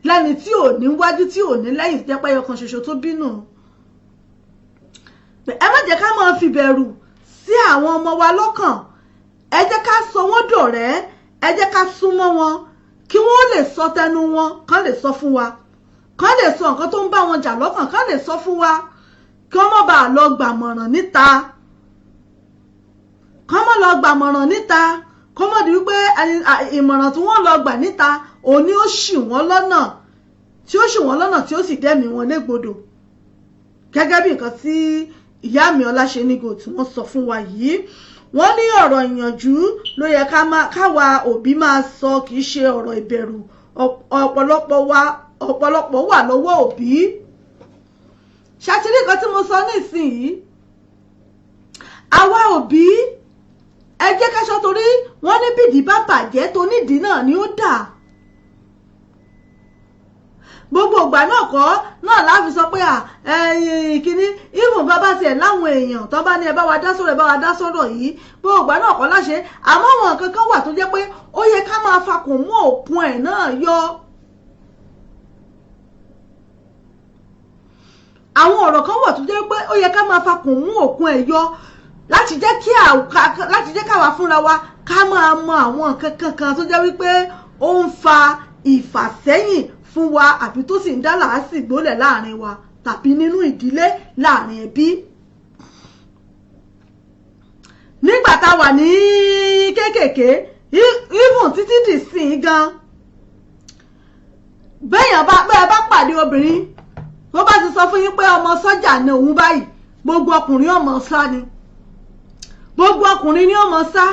lẹ́ni tí ò ní wájú tí ò ní lẹ́yìn jẹ́ pé ọkàn ṣoṣo tó bínú ẹ má jẹ́ ká máa fi bẹ̀rù sí àwọn ọmọ wa lọ́kàn ẹ jẹ́ ká sọ wọ́n dọ̀rẹ́ ẹ jẹ́ ká súnmọ́ wọn kí wọ́n lè sọ tẹnu wọn kán lè sọ fún wa kán lè sọ nǹkan tó ń bá wọn jà lọ́kàn kán lè sọ fún wa kí wọ́n má bàa lọ gbàmọ̀ràn níta kán má lọ gbàmọ̀ràn níta kó mọ̀ di wípé ìmọ̀ràn tí wọ́n lọ gbà níta òní ó ṣì wọ́n lọ́nà tí ó sì dẹ́mi wọn légbodò gẹ́gẹ́ bí nǹkan tí ìyá mi Ọláṣẹ́nígò tí wọ́n sọ fún wa yìí wọ́n ní ọ̀rọ̀ ìyànjú ló yẹ káwa òbí máa sọ kì í ṣe ọ̀rọ̀ ìbẹ̀rù ọ̀pọ̀lọpọ̀ wà lọ́wọ́ òbí ṣàtìrí nǹkan tí mo sọ nísìnyí àwa òbí ẹ jẹ́ ká sọ torí wọ́n ní bìdí bá bàjẹ́ tó nídìí náà ni ó dà gbogbo ìgbà náà kọ́ náà láfi sọ pé ìkíní ìmù bàbá tiẹ̀ láwọn èèyàn tó bá ní ẹ bá wa dá sọ̀rọ̀ yìí gbogbo ìgbà náà kọ́ láṣẹ àmọ́ àwọn nǹkan kan wà tó jẹ́ pé ó yẹ ká máa fakùn mú òkun ẹ̀ náà yọ àwọn ọ̀rọ̀ kan wà tó jẹ́ pé ó yẹ ká máa fakùn mú òkun ẹ̀ yọ láti jẹ́ káwa fúnra wa ká máa mọ àwọn nǹkan kankan tó jẹ́ wípé ó ń fa ìfàsẹ́yìn fún wa àbí tó sì ń dá làásìgbò lẹ̀ láàrin wa tàbí nínú ìdílé láàrin ẹbí. nígbà tá a wà ní kéékèèké even títí dì sí i gan bẹ́ẹ̀ bá pàdé obìnrin tó bá ti sọ fún yín pé ọmọ sọ́jà ni òun báyìí gbogbo ọkùnrin ọmọ sá ni gbogbo ọkùnrin ni ọmọ sá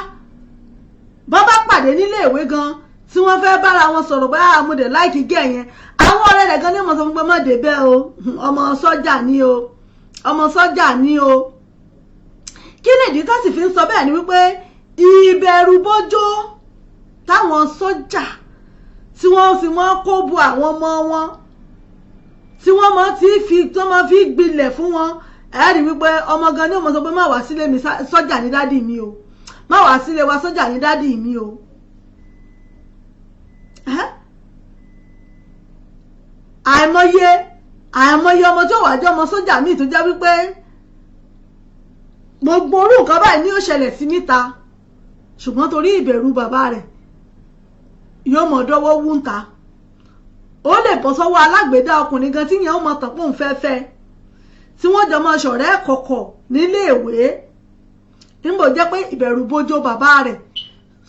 bọ́ bá pàdé nílé ìwé gan tí wọ́n fẹ́ bára wọn sọ̀rọ̀ bá àmúdẹ̀ láìkí gẹ̀ yẹn àwọn ọ̀rẹ́ rẹ̀ gan ní ọmọ sọ fún pé má débẹ̀ o ọmọ sọ́jà ni o ọmọ sọ́jà ni o kí ni ìdí tá sì fi ń sọ bẹ́ẹ̀ ni wípé ìbẹ̀rù bójó táwọn sọ́jà tí wọ́n sì mọ́ kó bu àwọn ọmọ wọn tí wọ́n mọ́ fi gbilẹ̀ fún wọn ẹ̀rí wípé ọmọ gan ní ọmọ sọ pé má wá sílé mi sọ́jà ní dádì mi o má wá sílé wa sọ́jà ní dádì mi o àìmọye ọmọ tó wà jẹ́ ọmọ sọ́jà míì tó jẹ́ wípé gbogbo orú nǹkan báyìí ni ó ṣẹlẹ̀ sí níta ṣùgbọ́n torí ìbẹ̀rù bàbá rẹ̀ yóò mọ̀ dọ́wọ́ wúńta ó lè bọ́ sọ́wọ́ alágbèédá ọkùnrin gan tí yẹn ó mọ tàn pọ̀ ń fẹ́fẹ́ tí wọ́n jọ máa ṣọ̀rẹ́ kọ̀kọ̀ nílé ìwé níbo jẹ́ pé ìbẹ̀rù bójó bàbá rẹ̀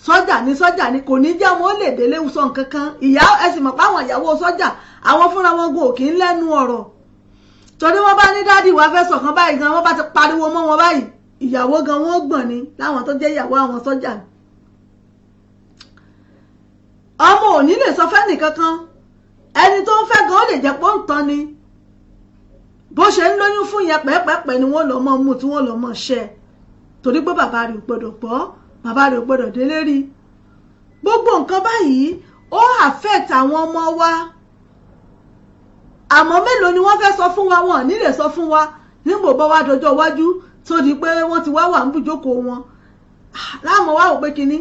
sọ́jà ni kò ní jẹ́ ọmọ ó lè délé sọ nǹkan kan ìyá ẹ sì mọ̀ pé àwọn ìyàwó sọ́jà àwọn fúnra wọn gò kí ń lẹ́nu ọ̀rọ̀ torí wọ́n bá ní dádì wá fẹ́ sọ̀kan báyìí gan wọ́n bá ti pariwo mọ́ wọn báyìí ìyàwó gan wọ́n gbọ̀n ni láwọn tó jẹ́ ìyàwó àwọn sọ́jà ọmọ ò ní lè sọ fẹ́ nìkankan ẹni tó ń fẹ́ gan ó lè jẹ́ pọ́ ń tán ni bó ṣe ń lóyún fún yẹn pẹ́ẹ́pẹ́ẹ́pẹ́ ni wọ́n lọ mọ́ mú tí wọ́n lọ mọ́ ṣẹ́ torí pé bàbá rẹ̀ ò gbọ́dọ̀ gbọ́ bàbá rẹ̀ ò gbọ́dọ̀ délé rí gbogbo nǹkan báyìí ó affect àwọn ọmọ wa àmọ́ mélòó ni wọ́n fẹ́ sọ fún wa wọn ò ní lè sọ fún wa nígbò bá wá dọjọ́ iwájú tó di pé wọ́n ti wá wà ń bùjókòó wọn láàmú wá wò pé kínní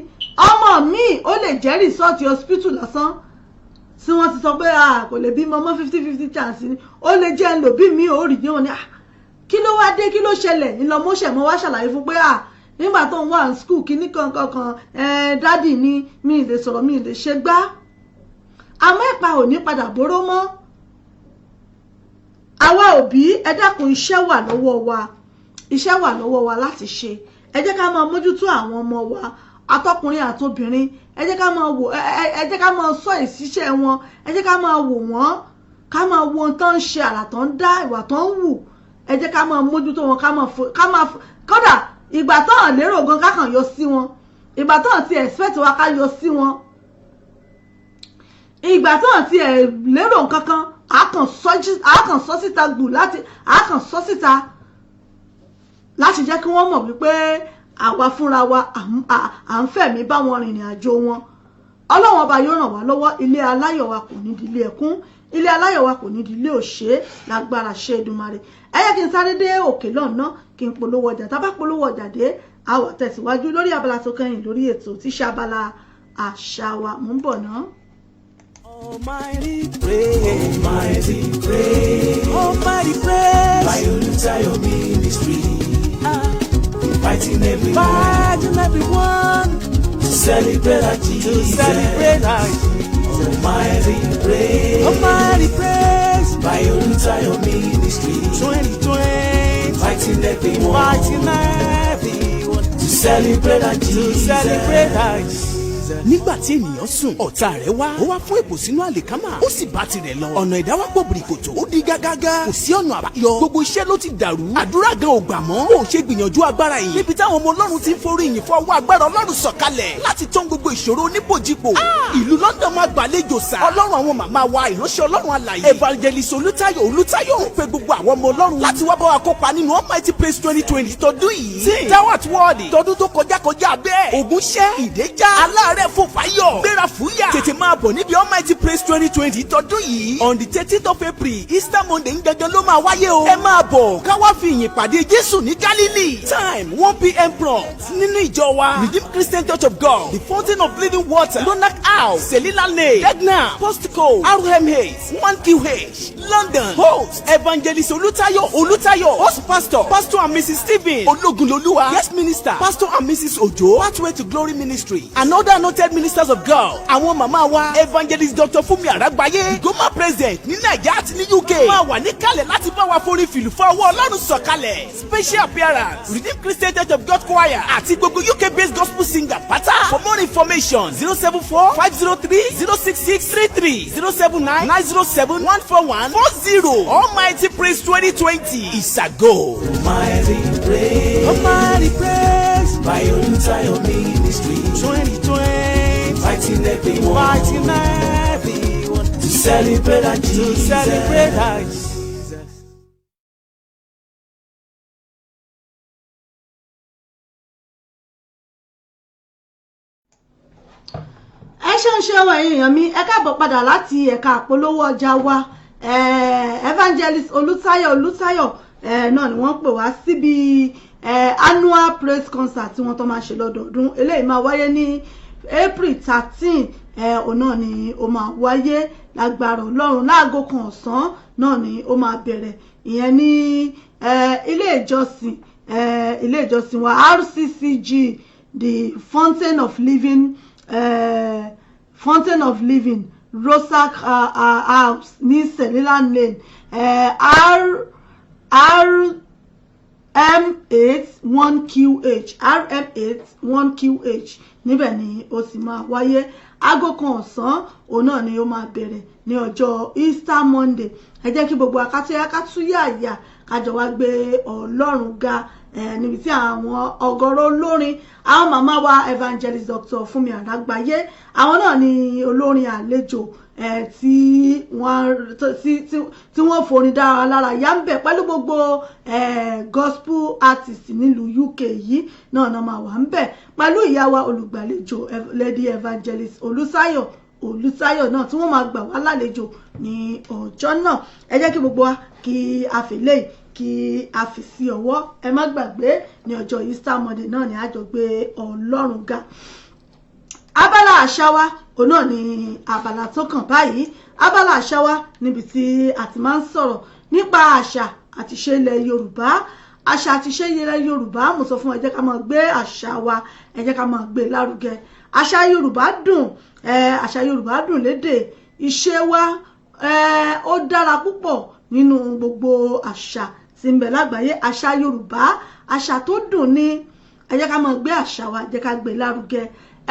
ọmọ míì ó lè jẹ́ rìsọ́ọ̀tì hospital lásán tí wọ́n ti sọ pé kò lè bímọ mọ́ 50-50 chance ni ó lè jẹ́ ń lò bí mi ò rí yín ni kí ló wá dé kí ló ṣẹlẹ̀ ńlọmọṣẹ̀ mọ́ wá ṣàlàyé fún pé nígbà tó ń wà ní skul kíní kankan dádì ni mi ì lè sọ̀rọ̀ mi ì lè ṣe gbá àmọ́ ìpa ò ní padà bóró mọ́ àwa òbí ẹ dákun iṣẹ́ wà lọ́wọ́ wa láti ṣe ẹ jẹ́ ká máa mójútó àwọn ọmọ wa àtọkùnrin àtobìnrin ẹ jẹ́ ká máa sọ ìṣiṣẹ́ wọn ẹ jẹ́ ká máa wò wọ́n ká máa wo ohun tó ń ṣe àrà tó ń dá ìwà tó ń wù ẹ jẹ́ ká máa mójútó wọn ká máa kódà ìgbà tó hàn lérò gan ká kàn yọ sí wọn ìgbà tó hàn ti expect wa ká yọ sí wọn ìgbà tó hàn ti lérò kankan a kàn sọ síta gbù láti jẹ́ kí wọ́n mọ̀ wípé àwa fúnra wa à ń fẹ̀mí bá wọn rìnrìn àjò wọn Ọlọ́run ọba yóò ràn wá lọ́wọ́. Ilé aláyọ̀ wa kò ní di ilé ẹkún, ilé aláyọ̀ wa kò ní di ilé òṣè lágbára ṣe Èdùmàrè. Ẹ jẹ́ kí n sáré dé òkè lọ́nà kí n polówó ọjà. Tá bá polówó ọjà dé a wá tẹ̀síwájú lórí abala tó kẹ́yìn lórí ètò tí ṣe abala àṣà wa. Mò ń bọ̀ náà. Almighty praise, Almighty praise, Almighty praise. By Olootu ministry, inviting everyone to celebrate our Jesus. Almighty praise, Almighty praise. By Olootu ministry, 2020, inviting everyone to celebrate our Jesus. Nígbà tí ènìyàn sùn ọ̀tá rẹ̀ wá ó wá fún èpò sínú àlìkámà ó sì bá tirẹ̀ lọ ọ̀nà ìdáwọ́pọ̀ bìrìkòtò ó di gágágá kò sí ọ̀nà àbáyọ gbogbo iṣẹ́ ló ti dàrú àdúrà gan ò gbà mọ́ ó ṣe gbìyànjú agbára yìí níbi táwọn ọmọ Ọlọ́run ti ń forí ìyìn fún ọwọ́ agbára Ọlọ́run sọ̀kalẹ̀ láti tán gbogbo ìṣòro oníbòjìpò ìlú London máa gbàlejò sá Ọlọ́run àwọn màmá wa ìránṣẹ́ Ọlọ́run alààyè Evangelist Olootu ń pe gbogbo àwọn ọmọ Ọlọ́run láti wá bá wa kópa nínú Almighty Praise 2020 tọdún yìí Dawat Wọ́ọ̀dì tọdún tó kọjá bẹ́ẹ̀ ògúnṣẹ́ ìdẹ́já aláàárẹ̀ fò fáyọ̀ gbéra fúyà tètè máa bọ̀ níbi Almighty Praise 2020 tọdún yìí on the 13th of April Easter Monday ń gangan ló máa wáyé o ẹ máa bọ̀ káwá fi ìyìn pàdé Jésù ní Galilee time 1 p.m. prompt nínú ìjọ wa Redeemed Christian Church of God the Fountain of Living Water Ronak House Selila Lane Degna Postcode RMH 1QH London host Evangelist Olootu host Pastor and Mrs. Stephen Ologunloluwa guest minister Pastor and Mrs. Ojo Pathway to Glory Ministry and other anointed ministers of God àwọn màmá wa Evangelist Dr. Fúnmi Àràgbáyé Goma president ní Nàìjíríà àti ní UK máa wà níkàlẹ̀ láti bá wa forí fìlú fún ọwọ́ Ọlọ́run sọ̀kalẹ̀ special appearance Redeemed Christian Church of God choir àti gbogbo UK based gospel singer pátá for more information 074-503-06633 079-907-14140 Almighty Praise 2020 is a go. Almighty praise by Olootu ministry 2020 inviting everyone to celebrate our Jesus. Ẹ ṣeun ṣe ọwọ́ èèyàn mi ẹ káàbọ̀ padà láti ẹ̀ka àpolówó ọjà wa Evangelist Olootu náà ni wọ́n pè wá síbi annual praise concert tí wọ́n tó máa ṣe lọ́dọọdún eléyìí máa wáyé ní April 13 náà ni ó máa wáyé lágbára Ọlọ́run láago kan ọ̀sán náà ni ó máa bẹ̀rẹ̀ ìyẹn ní ilé ìjọsìn wa RCCG the Fountain of Living Rosak House ní Selila Lane RM8 1QH níbẹ̀ ni ó sì máa wáyé aago kan ọ̀sán òun náà ni ó máa bẹ̀rẹ̀ ní ọjọ́ Easter Monday ẹ jẹ́ kí gbogbo akátúyàyà kájọ wá gbé Ọlọ́run ga níbi tí àwọn ọ̀gọ̀rọ̀ olórin àwọn màmá wa Evangelist Dr. Fúnmi Àràgbáyé àwọn náà ni olórin àlejò tí wọ́n forin dára lára yá ń bẹ̀ pẹ̀lú gbogbo gospel artist nílùú UK yìí náà máa wà ń bẹ̀ pẹ̀lú ìyá wa olùgbàlejò Lady Evangelist Olootu náà tí wọ́n máa gbà wá lálejò ní ọjọ́ náà ẹ jẹ́ kí gbogbo wa kí a fèlè kí a fi sí ọwọ́ ẹ má gbàgbé ní ọjọ́ Easter Monday náà ni a jọ gbé Ọlọ́run ga abala àṣà wa òun náà ni abala tó kàn báyìí abala àṣà wa níbi tí a ti máa ń sọ̀rọ̀ nípa àṣà àti ìṣe ilẹ̀ Yorùbá àṣà àti ìṣe ilẹ̀ Yorùbá mo sọ fún ẹ jẹ́ ká máa gbé àṣà wa ẹ jẹ́ ká máa gbé lárugẹ àṣà Yorùbá dùn lédè ìṣe wa ó dára púpọ̀ nínú gbogbo àṣà tí ń bẹ lágbàáyé àṣà Yorùbá àṣà tó dùn ni ẹ jẹ́ ká máa gbé àṣà wa ẹ jẹ́ ká gbé lárugẹ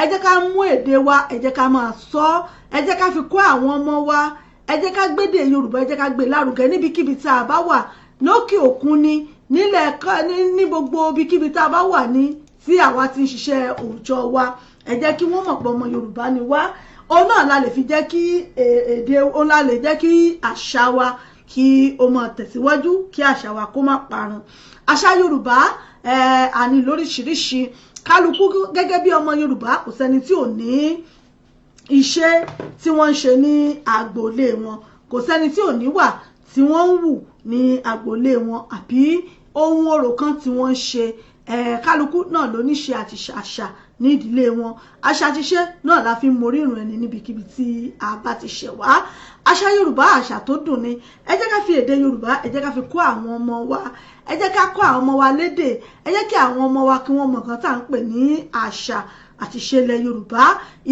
ẹ jẹ́ ká mú èdè wa ẹ jẹ́ ká máa sọ ẹ jẹ́ ká fi kọ́ àwọn ọmọ wa ẹ jẹ́ ká gbédè Yorùbá ẹ jẹ́ ká gbé lárugẹ níbikíbi tá a bá wà lókè òkun ni ní gbogbo ibikíbi tá a bá wà ní tí àwa ti ń ṣiṣẹ́ òòjọ́ wa ẹ jẹ́ kí wọ́n mọ̀ pé ọmọ Yorùbá ni wá òun náà la lè fi jẹ́ kí èdè òun la lè jẹ́ kí àṣà wa kí ó máa tẹ̀síwájú kí àṣà wa kó má parun àṣà Yorùbá àní lóríṣiríṣi kálukú gẹ́gẹ́ bí ọmọ Yorùbá kò sẹ́ni tí ò ní ìṣe tí wọ́n ń ṣe ní agboolé wọn kò sẹ́ni tí ò ní wà tí wọ́n ń wù ní agboolé wọn àbí ohun orò kan tí wọ́n ń ṣe kálukú náà ló ní ṣe àti àṣà ní ìdílé wọn àṣà àti ṣe náà la fi ń morírun ẹni níbikíbi tí a bá ti ṣẹ̀ wá àṣà Yorùbá àṣà tó dùn ni ẹ jẹ́ ká fi èdè Yorùbá ẹ jẹ́ ká fi kọ́ àwọn ọmọ wa ẹ jẹ́ ká kọ́ àwọn ọmọ wa lédè ẹ jẹ́ kí àwọn ọmọ wa kí wọ́n mọ̀ nǹkan tá à ń pè ní àṣà àti ṣe ilẹ̀ Yorùbá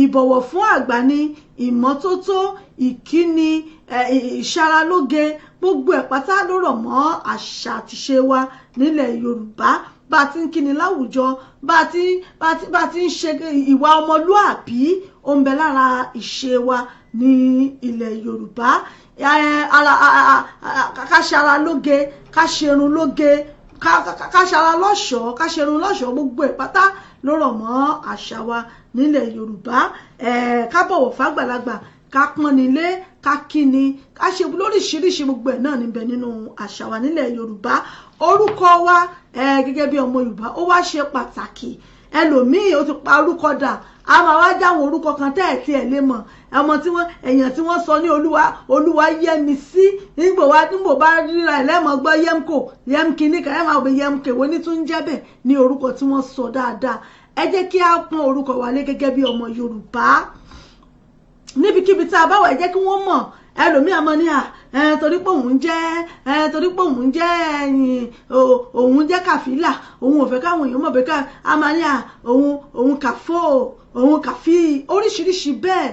ìbọ̀wọ̀ fún àgbà ni ìmọ́tótó ìkíni ìṣaralóge gbogbo ẹ̀ pátá ló rọ̀ mọ́ àṣà àti ṣe wa nílẹ̀ Yorùbá bá ti ń kíni láwùjọ bá ti ń ṣe ìwà ọmọlúàbí ó ń bẹ lára ìṣe wa ní ilẹ̀ Yorùbá ká ṣara lóge ká ṣerun lóge ká ṣara lọ́ṣọ̀ọ́ ká ṣerun lọ́ṣọ̀ọ́ gbogbo ẹ̀ pátá ló rọ̀ mọ́ àṣà wa nílẹ̀ Yorùbá ká bọ̀wọ̀ fágbàlagbà ká pọ́nilé ká kíni ká ṣe lóríṣiríṣi gbogbo ẹ̀ náà níbẹ̀ nínú àṣà wa nílẹ̀ Yorùbá orúkọ wa gẹ́gẹ́ bí ọmọ Yorùbá ó wá ṣe pàtàkì ẹlòmíì ó ti pa orúkọ dà a máa wá jáwọn orúkọ kan tẹ́ ẹ̀ tí ẹ̀ lè mọ̀ ọmọ tí wọ́n èèyàn tí wọ́n sọ ní olúwa yẹmi sí nígbò bá ríra ẹ̀ lẹ́mọ̀ gbọ́ yẹmkì ní kan ẹ̀ máa bẹ yẹmkì wo ní tún jẹ́ bẹ̀ ní orúkọ tí wọ́n sọ dáadáa ẹ jẹ́ kí á pọ́n orúkọ wa lé gẹ́gẹ́ bí ọmọ Yorùbá níbikíbi tá a bá wà ẹ jẹ́ kí wọ́n mọ̀ ẹlòmíà mọ̀ ní torí pé òun jẹ́ kàfílà òun ò fẹ́ káwọn èèyàn mọ̀ bẹ́ẹ̀ ká a máa ní òun kàfó òun kàfí oríṣiríṣi bẹ́ẹ̀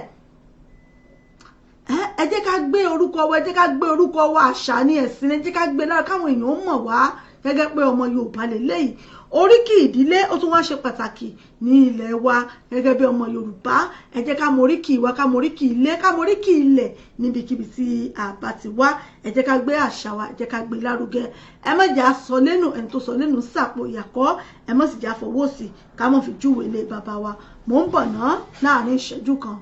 ẹ jẹ́ ká gbé orúkọ wa ẹ jẹ́ ká gbé orúkọ wa àṣà ní ẹ̀sìn ẹ jẹ́ ká gbé lára káwọn èèyàn mọ̀ wá gẹ́gẹ́ pé ọmọ Yorùbá lélẹ́yìí oríkì ìdílé ó tún wá ṣe pàtàkì ní ilẹ̀ wa gẹ́gẹ́ bí ọmọ Yorùbá ẹ jẹ́ ká mọ oríkì wa ká mọ oríkì ilé ká mọ oríkì ilẹ̀ níbikíbi tí a bá ti wá ẹ jẹ́ ká gbé àṣà wa ẹ jẹ́ ká gbé lárugẹ ẹ má jà sọ lẹ́nu ẹni tó sọ lẹ́nu sàpò ìyàkọ́ ẹ má sì jà fọwọ́ sí ká mọ̀ fi júwèé lé bàbá wa mò ń bọ̀ ná láàrin ìṣẹ́jú kan.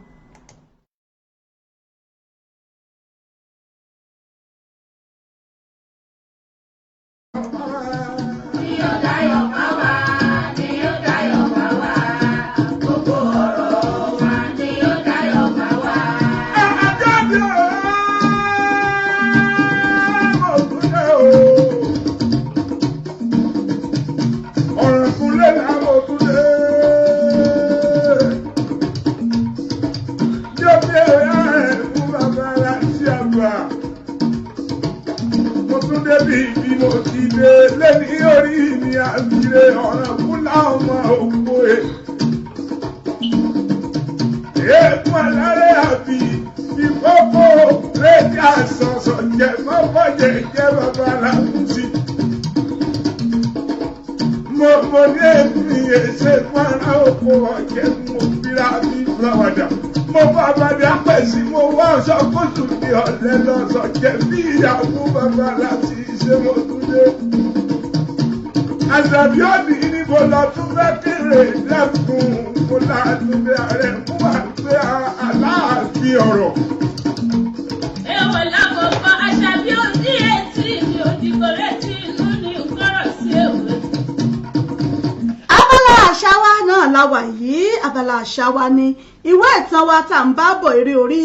Àṣàbí òbí ní kò lọ tún fẹ́ kéré lẹ́kùn kó láàdúgbò rẹ̀ mú wà pé aláàfin ọ̀rọ̀. Èèwọ̀ lákòókò Àṣàbí òní etí ni òdìgbòrè tí inú ní nkọ́rọ̀ sí èwe. Abala àṣà wa náà la wà yìí abala àṣà wa ni ìwé ìtàn wa tá à ń bá bọ̀ eré orí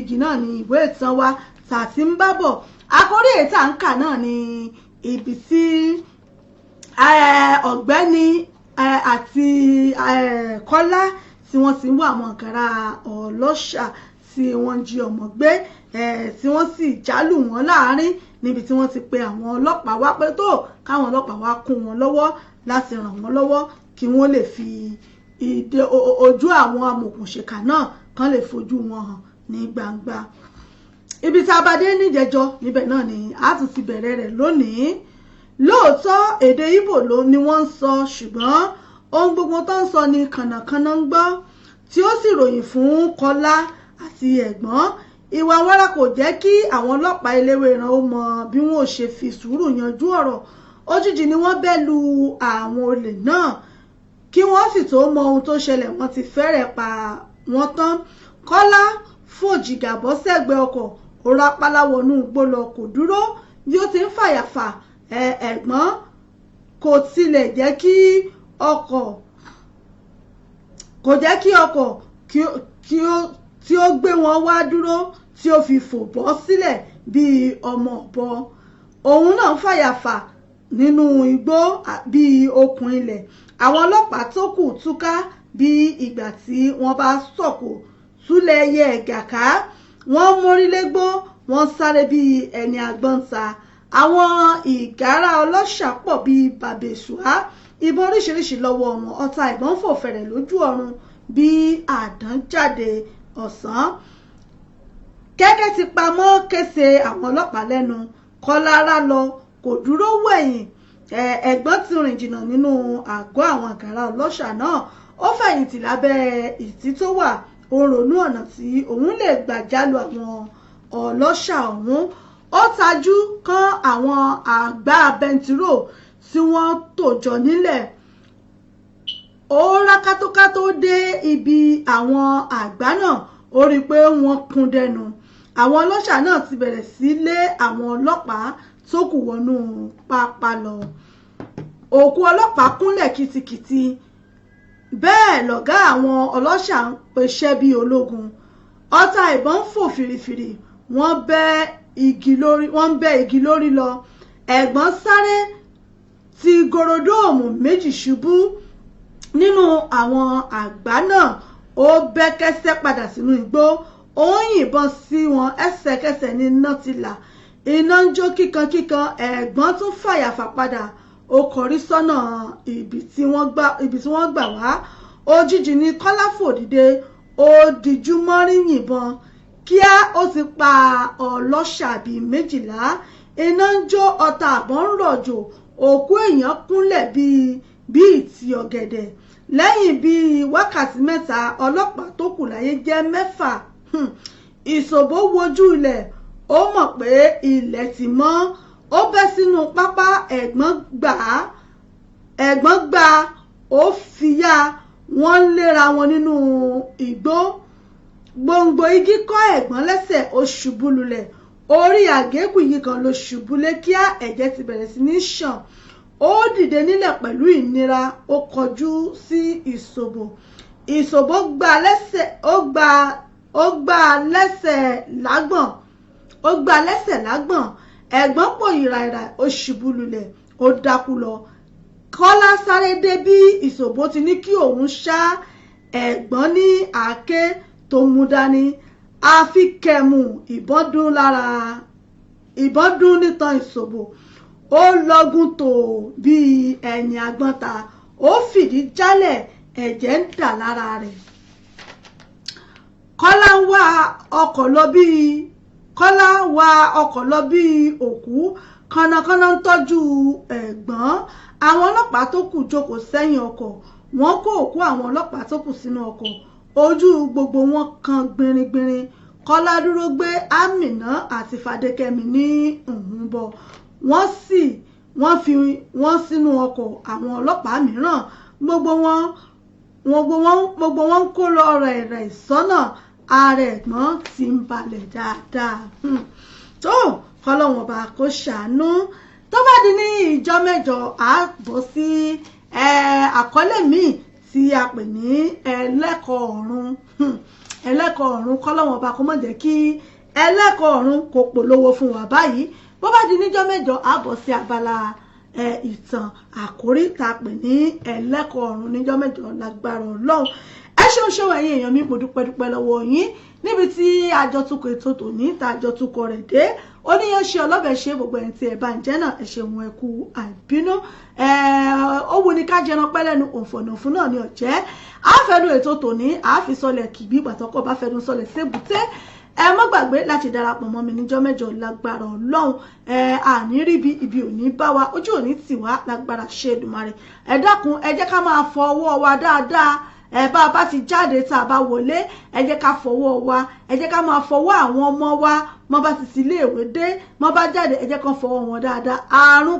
igi náà ni ìwé ìtàn wa tá a ti ń bá bọ̀ àkórí èyí tá à ń kà náà ni ibi tí ọ̀gbẹ́ni àti Kọ́lá tí wọ́n ti ń wá àwọn àkàrà ọlọ́ṣà tí wọ́n jí ọmọ gbé tí wọ́n sì jálù wọ́n láàárín níbi tí wọ́n ti pe àwọn ọlọ́pàá wá pé tó káwọn ọlọ́pàá wá kún wọn lọ́wọ́ láti ràn wọ́n lọ́wọ́ kí wọ́n lè fi ojú àwọn amòòkùnṣèkà náà kán lè fojú wọn hàn ní gbangba. Ibi tá a bá dé níjẹjọ níbẹ̀ náà ni a tún ti bẹ̀rẹ̀ rẹ̀ lónìí lóòótọ́ èdè Ìgbò ni wọ́n ń sọ ṣùgbọ́n ohun gbogbo tó ń sọ ni kànnàkànnà ń gbọ́ tí ó sì ròyìn fún Kọ́lá àti ẹ̀gbọ́n ìwà wàrà kò jẹ́ kí àwọn ọlọ́pàá eléwéran ó mọ bí wọ́n ò ṣe fi sùúrù yanjú ọ̀rọ̀ òjijì ni wọ́n bẹ́ lu àwọn olè náà kí wọ́n sì tó mọ ohun tó ṣẹlẹ̀ wọ́n ti fẹ́rẹ̀ pa wọ́n tán Kọ́lá fòjìgà bọ́ sẹ́gbẹ̀ẹ́ ọkọ̀ ó rápálá wọnú igbó lọ kò dúró bí ó ti ń fàyàfà ẹ̀gbọ́n kò tilẹ̀ jẹ́ kí ọkọ̀ tí ó gbé wọn wá dúró tí ó fi fò bọ́ sílẹ̀ bíi ọmọ ọ̀bọ. Òun náà fàyàfà nínú igbó bíi okùn ilẹ̀. Àwọn ọlọ́pàá tó kù túká bí ìgbà tí wọ́n bá sọ̀kò túlẹ̀ ẹyẹ ẹ̀gàká. Wọ́n mórílégbó, wọ́n sáré bíi ẹni àgbọ̀nta. Àwọn ìgárá ọlọ́ṣà pọ̀ bíi bàbèṣùá, ìbọn oríṣiríṣi lọ́wọ́ wọn, ọta ìbọn fò fẹ̀rẹ̀ lójú ọ̀run bí àdán jáde ọ̀sán. Gẹ́gẹ́ ti pamọ́ kése àwọn ọlọ́pàá lẹ́nu. Kọ́lára lọ kò dúró wẹ̀yìn. Ẹ̀gbọ́n ti rìn jìnnà nínú àgọ́ àwọn ìgárá ọlọ́ṣà náà. Ó fẹ̀yìntì lábẹ́ ìtí tó wà. Ó ronú ọ̀nà tí òun lè gbà jálù àwọn ọlọ́ṣà ọ̀hún. Ó tajú kán àwọn àgbá bẹntiró tí wọ́n tò jọ nílẹ̀. Ó rákátókátó dé ibi àwọn àgbá náà. Ó rí i pé wọ́n kún dẹnu. Àwọn ọlọ́ṣà náà ti bẹ̀rẹ̀ sí lé àwọn ọlọ́pàá tó kù wọnú pápá lọ. Òkú ọlọ́pàá kúnlẹ̀ kìtìkìtì. Bẹ́ẹ̀ lọ̀gá àwọn ọlọ́ṣà ń pèsè bí ológun. Ọta ìbọn ń fò fìrìfìrì. Wọ́n ń bẹ́ igi lórí lọ. Ẹ̀gbọ́n sáré ti gorodomu méjì ṣubú nínú àwọn àgbá náà. Ó bẹ́ kẹ́sẹ́ padà sínú igbó. Ó ń yìnbọn sí wọn, ẹsẹ̀kẹsẹ̀ ní iná ti là. Iná ń jó kíkankíkan. Ẹ̀gbọ́n tún fàyàfà padà. Ó kọrí sọ́nà ibi tí wọ́n gbà wá. Òjijì ni Kọ́lá fò dìde. Ó dijú mọ́rí yìnbọn. Kíá ó ti pa ọlọ́ṣà bíi 12. Iná ń jó, ọta àbọ̀n ń rọ̀jò. Òkú èèyàn kúnlẹ̀ bíi ìtì ọ̀gẹ̀dẹ̀. Lẹ́yìn bíi wákàtí 3, ọlọ́pàá tó kù láyé jẹ́ 6. Ìṣòbó wojú ilẹ̀. Ó mọ̀ pé ilẹ̀ ti mọ́. Ó bẹ́ sínú pápá. Ẹ̀gbọ́n gbà ó fìyà. Wọ́n ń léra wọn nínú igbó. Gbòǹgbò igi kọ́ ẹ̀gbọ́n lẹ́sẹ̀. Ó ṣubú lulẹ̀. Orí àgékù igi kan ló ṣubú lé. Kíá ẹ̀jẹ̀ ti bẹ̀rẹ̀ sí ní ṣàn. Ó dìde nílẹ̀ pẹ̀lú ìnira. Ó kọjú sí ìṣòbò. Ìṣòbò gbá lẹ́sẹ̀ lágbọ̀n. Ẹ̀gbọ́n pò ìràìrà. Ó ṣubú lulẹ̀. Ó dákú lọ. Kọ́lá sáré dé bí ìṣòbò ti ní kí òun ṣá ẹ̀gbọ́n ní àáké tó mú dání. Àfi kẹmù ìbọn dún nítan ìṣòbò. Ó lọ́gùn tó bí ẹ̀yìn àgbọ̀ntà. Ó fìdí jálẹ̀. Ẹ̀jẹ̀ ń dà lára rẹ̀. Kọ́lá wa ọkọ̀ lọ bí òkú. Kànnàkànnà ń tọ́jú ẹ̀gbọ́n. Àwọn ọlọ́pàá tó kù jókòó sẹ́yìn ọkọ̀. Wọ́n kó òkú àwọn ọlọ́pàá tó kù sínú ọkọ̀. Ojú gbogbo wọn kan gbìnrìngbìnrìn. Kọ́lá dúró gbé Àmìnà àti Fadékẹ́mi ní bọ̀. Wọ́n fi wọ́n sínú ọkọ̀ àwọn ọlọ́pàá mìíràn. Gbogbo wọn ń kó lọ rẹ̀ sọ́nà. Ààrẹ ẹ̀gbọ́n ti ń balẹ̀ dáadáa. Tó kọ́lọ́wọ́n bá kó ṣàánú. Tó bá di ní ìjọ mẹ́jọ, a bọ́ sí àkọlé míì tí a pè ní ẹlẹ́kọ̀ọ́ ọ̀run. Ẹlẹ́kọ̀ọ́ ọ̀run kọ́lọ́wọ́n bá kó mọ̀ jẹ́ kí ẹlẹ́kọ̀ọ́ ọ̀run kó polówó fún wa báyìí. Bó bá di níjọ́ mẹ́jọ, a bọ́ sí abala ìtàn àkórí tá a pè ní ẹlẹ́kọ̀ọ́ ọ̀run níjọ́ mẹ́jọ lágbára Ọlọ́run. Ẹ ṣeun ẹ̀yin èèyàn mi, mo dúpẹ́ lọ́wọ́ yín níbi tí àjọtúkọ̀ ètò tòní tá àjọtúkọ̀ rẹ̀ dé. Oníyan ṣe ọlọ́bẹ̀ ṣe gbogbo ẹ̀yin tí ẹ̀ bá ń jẹ́ náà ẹ ṣeun ẹ kú àìbínú. Ó wu ni ká jẹran pẹ́ lẹ́nu òǹfọ̀nà fún náà ní ọ̀jẹ́. Àfẹnu ètò tòní àfisọlẹ̀ kìbí ìgbàtọ́kọ̀ bá fẹnu sọlẹ̀ sébùté. Ẹ má gbàgbé láti darapọ̀ mọ́ mi níjọ́ mẹ́jọ lágbára Ọlọ́run. Àní rí ibi òní bá wa, ojú òní tì wá lágbára ṣe Èdùmàrè. Ẹ dákun ẹ jẹ́ ká máa fọ ọwọ́ wa dáadáa. Bá a bá ti jáde tá a bá wọlé, ẹ jẹ́ ká fọwọ́ wa. Ẹ jẹ́ ká máa fọwọ́ àwọn ọmọ wa. Mọ́ bá ti sí ilé ìwé dé, mọ́ bá jáde, ẹ jẹ́ kán fọwọ́ wọn dáadáa. Àrùn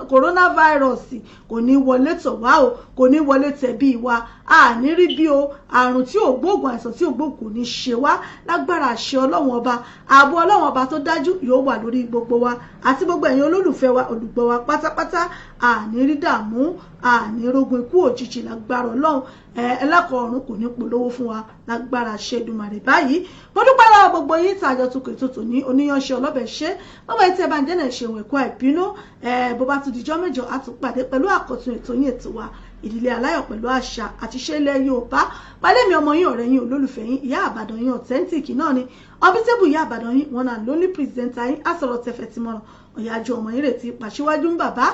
coronavirus kò ní wọlé tọ̀ wá o, kò ní wọlé tẹ̀bí wa. Àní rí bí o, àrùn tí ò gbóògùn, àìsàn tí ò gbóògùn kò ní ṣe wá lágbára àṣẹ Ọlọ́run ọba. Ààbò Ọlọ́run ọba tó dájú yóò wà lórí gbogbo wa àti gbogbo ẹ̀yin olólùfẹ́ wa, olùgbọ́ wa pátápátá. Àní rí dààmú, àní rógun ikú òjijì lágbára Ọlọ́run. ẹlẹ́kọ̀ọ́ ọ̀run kò ní polówó fún wa lágbára Ṣèdùmàrè báyìí. Mo dúpẹ́ lọ́wọ́ gbogbo yín tí àjọ tukọ̀ ètò tòní oníyanṣẹ́ ọlọ́bẹ̀ ṣe bọ́bá yìí tí ẹ bá ń jẹ́ náà ṣeun ẹ̀kọ́ àìbínú bó bá tún dijọ́ mẹ́jọ á tún pàdé pẹ̀lú àkọ́tún ètò yín ètò wa Ìdílé Aláyọ̀ pẹ̀lú àṣà àti ṣe ilẹ̀ Yorùbá. Pàdé mi ọmọ yín ọ̀rẹ́ yín olólùfẹ́ yín ìyá Ìbàdàn yín authentic náà ni ọbítẹ́bù ìyá Ìbàdàn yín wọn náà lóní pírẹsẹ̀ntà yín àsọ̀rọ̀ tẹ̀fẹ̀ tí mọ̀ràn ọ̀yájú ọmọ yín retí pàṣíwájú ń bàbá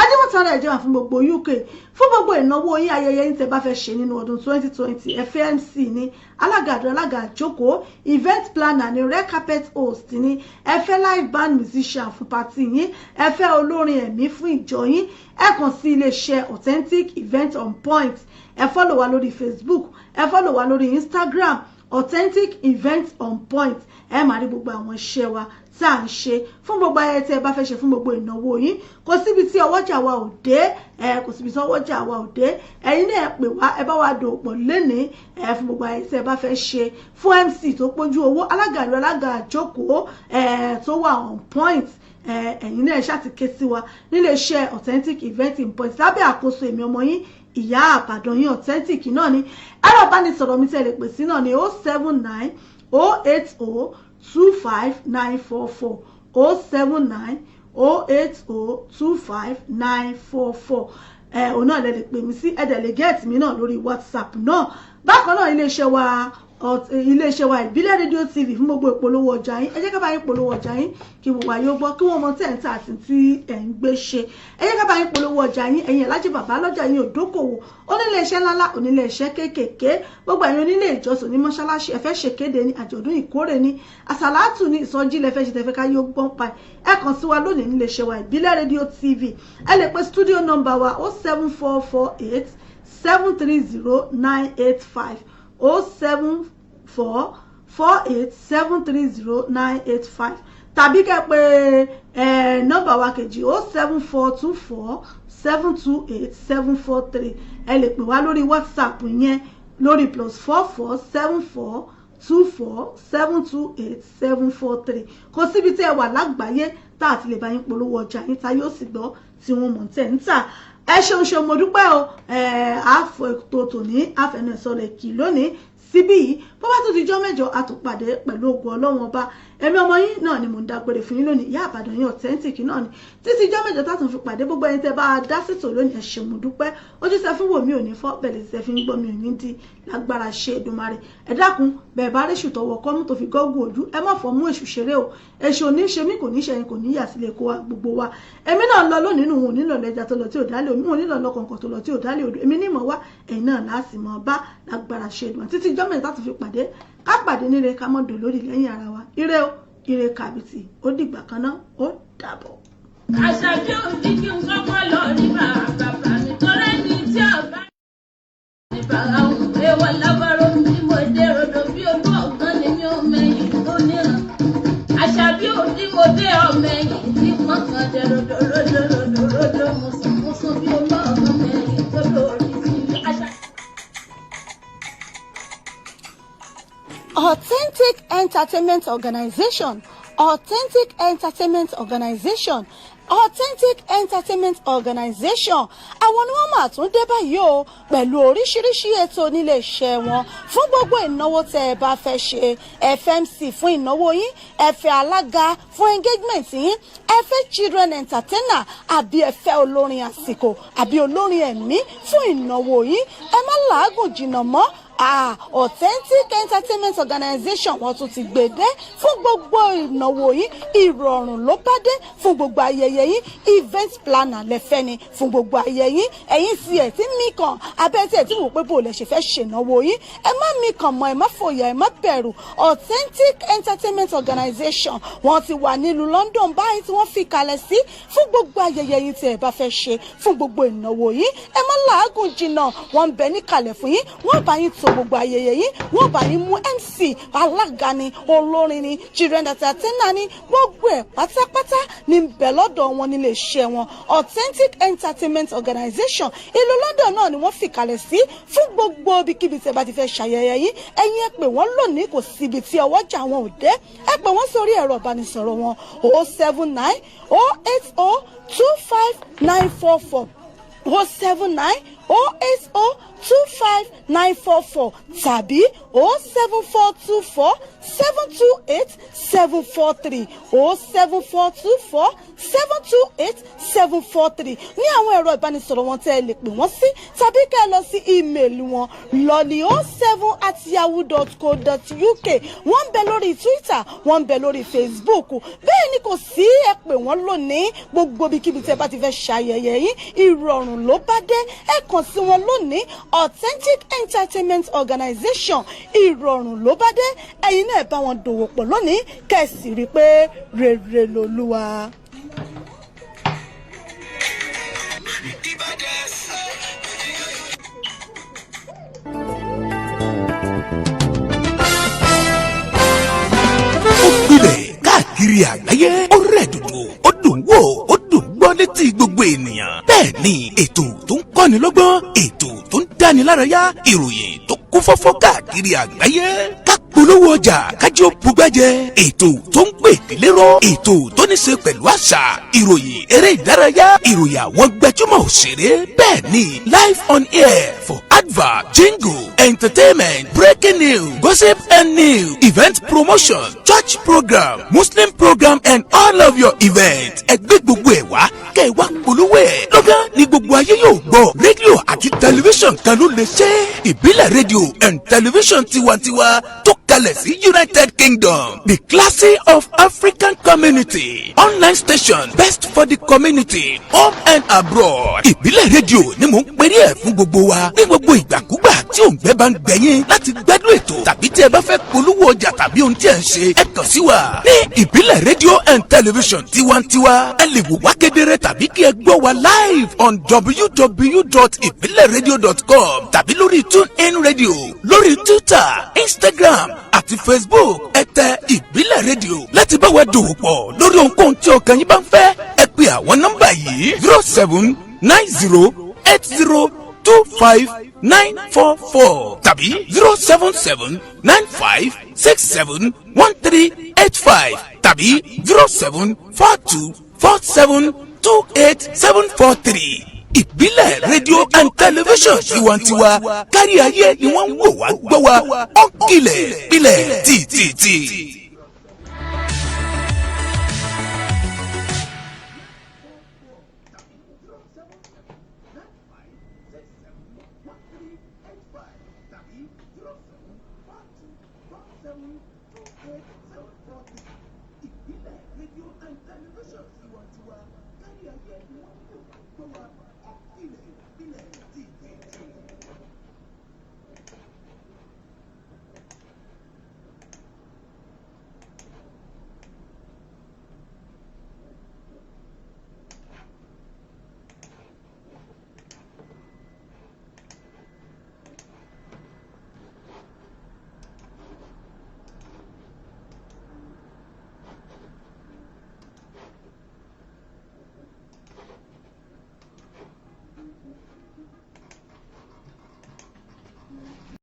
ajímọ̀tàn rẹ̀ jẹ́ wà fún gbogbo UK fún gbogbo ìnáwó yín ayẹyẹ yín tẹ́ bá fẹ́ ṣe nínú ọdún 2020 FMC ní alága àjókòó event planner ní red carpet host ní ẹ fẹ́ live band musician fún party yín ẹ fẹ́ olórin ẹ̀mí fún ìjọ yín ẹ kàn sí iléeṣẹ́ authentic event on point ẹ follow wa lórí Facebook ẹ follow wa lórí Instagram authentic event on point ẹ máa rí gbogbo àwọn iṣẹ́ wa tá à ń ṣe fún gbogbo ayẹyẹ tí ẹ bá fẹ́ ṣe fún gbogbo ìnáwó yín kò síbi tí ọwọ́jà wa ò dé kò síbi tí ọwọ́jà wa ò dé ẹ̀yin náà pè wá ẹ bá wa dòpọ̀ lénìí fún gbogbo ayẹyẹ tí ẹ bá fẹ́ ṣe fún MC tó pójú owó alága àjókòó tó wà on point ẹ̀yin náà ṣàtìké sí wa nílé iṣẹ́ authentic event in point lábẹ́ àkóso èmi ọmọ yín ìyá Ìbàdàn yín authentic náà ni ẹ̀rọ ìbánisọ̀rọ̀ mi tẹ̀lé pè sí náà ni 079 080 25944 079 080 25944 òun náà lè pè mí sí ẹ̀dẹ̀lẹ́gẹ́ẹ̀tì mi náà lórí WhatsApp náà. Bákan náà iléeṣẹ́ wa ìbílẹ̀ rédíò TV fún gbogbo ìpolówó ọjà yín ẹ jẹ́ ká bá yín polówó ọjà yín kí gbogbo ayé gbọ́ kí wọ́n mọ tẹ̀ǹtà àti tí ẹ̀ ń gbé ṣe ẹ jẹ́ ká bá yín polówó ọjà yín ẹ̀yin alájẹ bàbá lọ́jà yín òdókòwò onílé iṣẹ́ ńláńlá onílé iṣẹ́ kéékèèké gbogbo ẹ̀yin onílé ìjọsìn ní mọ́ṣáláṣí ẹ fẹ́ ṣèkéde ní àjọ̀dún ìkórè ní àsàlátù ní ìsọjí lẹ fẹ́ ṣe tẹfẹ́ ká yóò gbọ́n pa ẹ kàn sí wa lónìí nílé iṣẹ́ wa ìbílẹ̀ rédíò TV ẹ lè pe studio number wa 07448 730 985 07448730985 tàbí kẹ́ pè nọ́mbà wa kejì 07424728743 ẹ lè pè wá lórí WhatsApp yẹn lórí +447424728743 kò síbi tí ẹ wà lágbàáyé tá àti lè bá yín polówó ọjà yín tá yóò sì gbọ́ tí wọ́n mọ̀ tẹ̀ ń tà ẹ ṣeun mo dúpẹ́ o àfọ ètò tòní àfẹnú ẹ̀sọ́ kì lónìí síbí yìí bó bá tún di jọ́ mẹ́jọ a tún pàdé pẹ̀lú ògùn Ọlọ́run ọba èmi ọmọ yín náà ni mò ń dágbére fún yín lónìí ìyá Ìbàdàn yín authentic náà ni títí jọ́ mẹ́jọ tá tún fi pàdé gbogbo ẹni tẹ́ bá dá sítò lónìí ẹ ṣé mo dúpẹ́ ojúṣe fún wò mí ò ní fọ́ bẹ̀lẹ̀ ṣe fi ń gbọ́ mi ò ní di lágbára Ṣèdùmàrè ẹ dákun bẹ́ẹ̀ bá réṣù tọwọ́ kọ́mú tó fi gọ́gùn ojú ẹ má fọ́ mú èṣù ṣeré o èṣù ò ní ṣe mí kò ní ṣe ẹyin kò ní yà sílẹ̀ kó wa gbogbo wa èmi náà lọ lónìí nù wọn ò nílò lẹ́jà tó lọ tí ò dálé omi wọn ò nílò lọ́kọ̀ọ̀kan tó lọ tí ò dálé odò èmi ní ìmọ̀ wá ẹ̀yin náà láàsì mọ̀ bá lágbára Ṣèdùmàrè títí jọ́ mẹ́ta tó fi pàdé ká pàdé nílé ká mọ́ dò lórí lẹ́yìn ara wa ire o ire kàbìtì ó dìgbà kan náà ó dàbọ̀. Àṣàbí òdì kí n kọ́kọ́ lọ rí bàbá mi tọ́lá ní tí ọba ní bàbá òun èèwọ̀ lábọ́rọ̀ tí mo dé rodò bí olú ọ̀gán ni mi ò mẹ́yìn tó níran. Àṣàbí òdì mo dé ọmọ ẹ̀yìn tí wọ́n kàn dé rodò mo sùn bí olú ọ̀gán mẹ́yìn tó lórí sí mi. Authentic Entertainment Organization, Authentic Entertainment Organization, Authentic Entertainment Organization. Àwọn ni wọ́n máa tún dé báyìí o pẹ̀lú oríṣiríṣi ètò nílé iṣẹ́ wọn fún gbogbo ìnáwó tẹ́ ẹ bá fẹ́ ṣe FMC fún ìnáwó yín ẹ fẹ́ alága fún engagement yín ẹ fẹ́ children entertainer àbí ẹ fẹ́ olórin àsìkò àbí olórin ẹ̀mí fún ìnáwó yín ẹ má làágùn jìnnà mọ́ Authentic Entertainment Organization wọ́n tún ti gbèdé fún gbogbo ìnáwó yín ìrọ̀rùn ló bá dé fún gbogbo ayẹyẹ yín event planner lẹ́fẹ́ ni fún gbogbo ayẹyẹ yín ẹ̀yin sì ẹ̀ tí mí kan abẹ́tẹ̀ tí wò pé bò lẹ̀ ṣe fẹ́ ṣènáwó yín ẹ má mí kàn mọ́ ẹ má fòyà ẹ má bẹ̀rù Authentic Entertainment Organization wọ́n ti wà nílùú London báyìí tí wọ́n fi kalẹ̀ sí fún gbogbo ayẹyẹ yín tí ẹ bá fẹ́ ṣe fún gbogbo ìnáwó yín ẹ má làágùn jìnnà wọ́n ń bẹ níkàlẹ̀ fún yín wọ́n bá yín tó gbogbo ayẹyẹ yín wọ́n bá yín mú MC alága ni olórin ni children entertainer ni gbogbo ẹ̀ pátápátá ní bẹ̀ lọ́dọ̀ wọn nílé iṣẹ́ wọn Authentic Entertainment Organization ìlú London náà ni wọ́n fi kalẹ̀ sí fún gbogbo ibikíbi tí ẹ bá ti fẹ́ ṣayẹyẹ yín ẹ̀yin ẹ pè wọ́n lónìí kò síbi tí ọwọ́jà wọn ò dé ẹ pè wọ́n sórí ẹ̀rọ ìbánisọ̀rọ̀ wọn 079 080 25944 079 080259444 tàbí 07424 728 7424728 ní àwọn ẹ̀rọ ìbánisọ̀rọ̀ wọn tẹ́ ẹ lè pè wọ́n sí tàbí kẹ́ ẹ lọ sí ímeèlì wọn lolly07@yahoo.co.uk. wọ́n ń bẹ lórí Twitter, wọ́n ń bẹ lórí Facebook. bẹ́ẹ̀ ni kò sí ẹ pè wọ́n lónìí gbogbo ibikíbi tí ẹ bá ti fẹ́ ṣayẹyẹ yín ìrọ̀rùn ló bá dé. ẹ kàn sí wọn lónìí Authentic Entertainment Organization ìrọ̀rùn ló bá dé. ẹ̀yin náà bá wọn dòwò pọ̀ lónìí kẹ́sì rí i pé rere lolúwa. Ó gbilẹ̀ káàkiri àgbáyé ó rẹ̀ dòdò ó dùn wò ó dùn gbọ́ létí gbogbo ènìyàn. bẹ́ẹ̀ ni ètò tó ń kọ́ni lọ́gbọ́n ètò tó ń dáni lárayá ìròyìn tó kún fọ́fọ́ káàkiri àgbáyé. polówó ọjà kájí ó bugbẹ́jẹ ètò tó ń pè délérò ètò tó ní ṣe pẹ̀lú àṣà ìròyìn eré ìdárayá ìròyìn àwọn gbajúmọ̀ òṣèré bẹ́ẹ̀ ni live on air for advert jingle entertainment breaking news gossip and news event promotion church program muslim program and all of your events ẹgbẹ́ gbogbo ẹ̀ wá kẹ́ ẹ wá polówó ẹ̀ lọ́gán ni gbogbo ayé yóò gbọ́ rédíò àti tẹlifíṣàn kan ló lè ṣe ìbílẹ̀ rédíò and tẹlifíṣàn tiwantiwa tó kalẹ̀ sí United Kingdom the classy of African community online station best for the community home and abroad ìbílẹ̀ rédíò ni mò ń pèrè ẹ̀ fún gbogbo wa ní gbogbo ìgbàkúgbà tí òǹgbẹ́ bá ń gbẹ̀yìn láti gbádùn ètò tàbí tí ẹ bá fẹ́ polówó ọjà tàbí ohun tí ẹ ń ṣe ẹ kàn sí wa ní ìbílẹ̀ rédíò and television tiwantiwa ẹ lè wò wá kedere tàbí kí ẹ gbọ́ wa live on www.ibileradio.com tàbí lórí TuneIn Radio lórí Twitter Instagram àti Facebook ẹ tẹ ìbílẹ̀ rédíò láti bá wa dòwò pọ̀ lórí ohunkóhun tí ọkàn yín bá ń fẹ́ ẹ pè àwọn nọ́mbà yìí 0790802594 tàbí 07795671385 tàbí 07424728743 ìbílẹ̀ rédíò and television tiwantiwa kárí ayé ni wọ́n ń wò wá gbọ́ wa ó ń kilẹ̀ pilẹ̀ tìtìtì.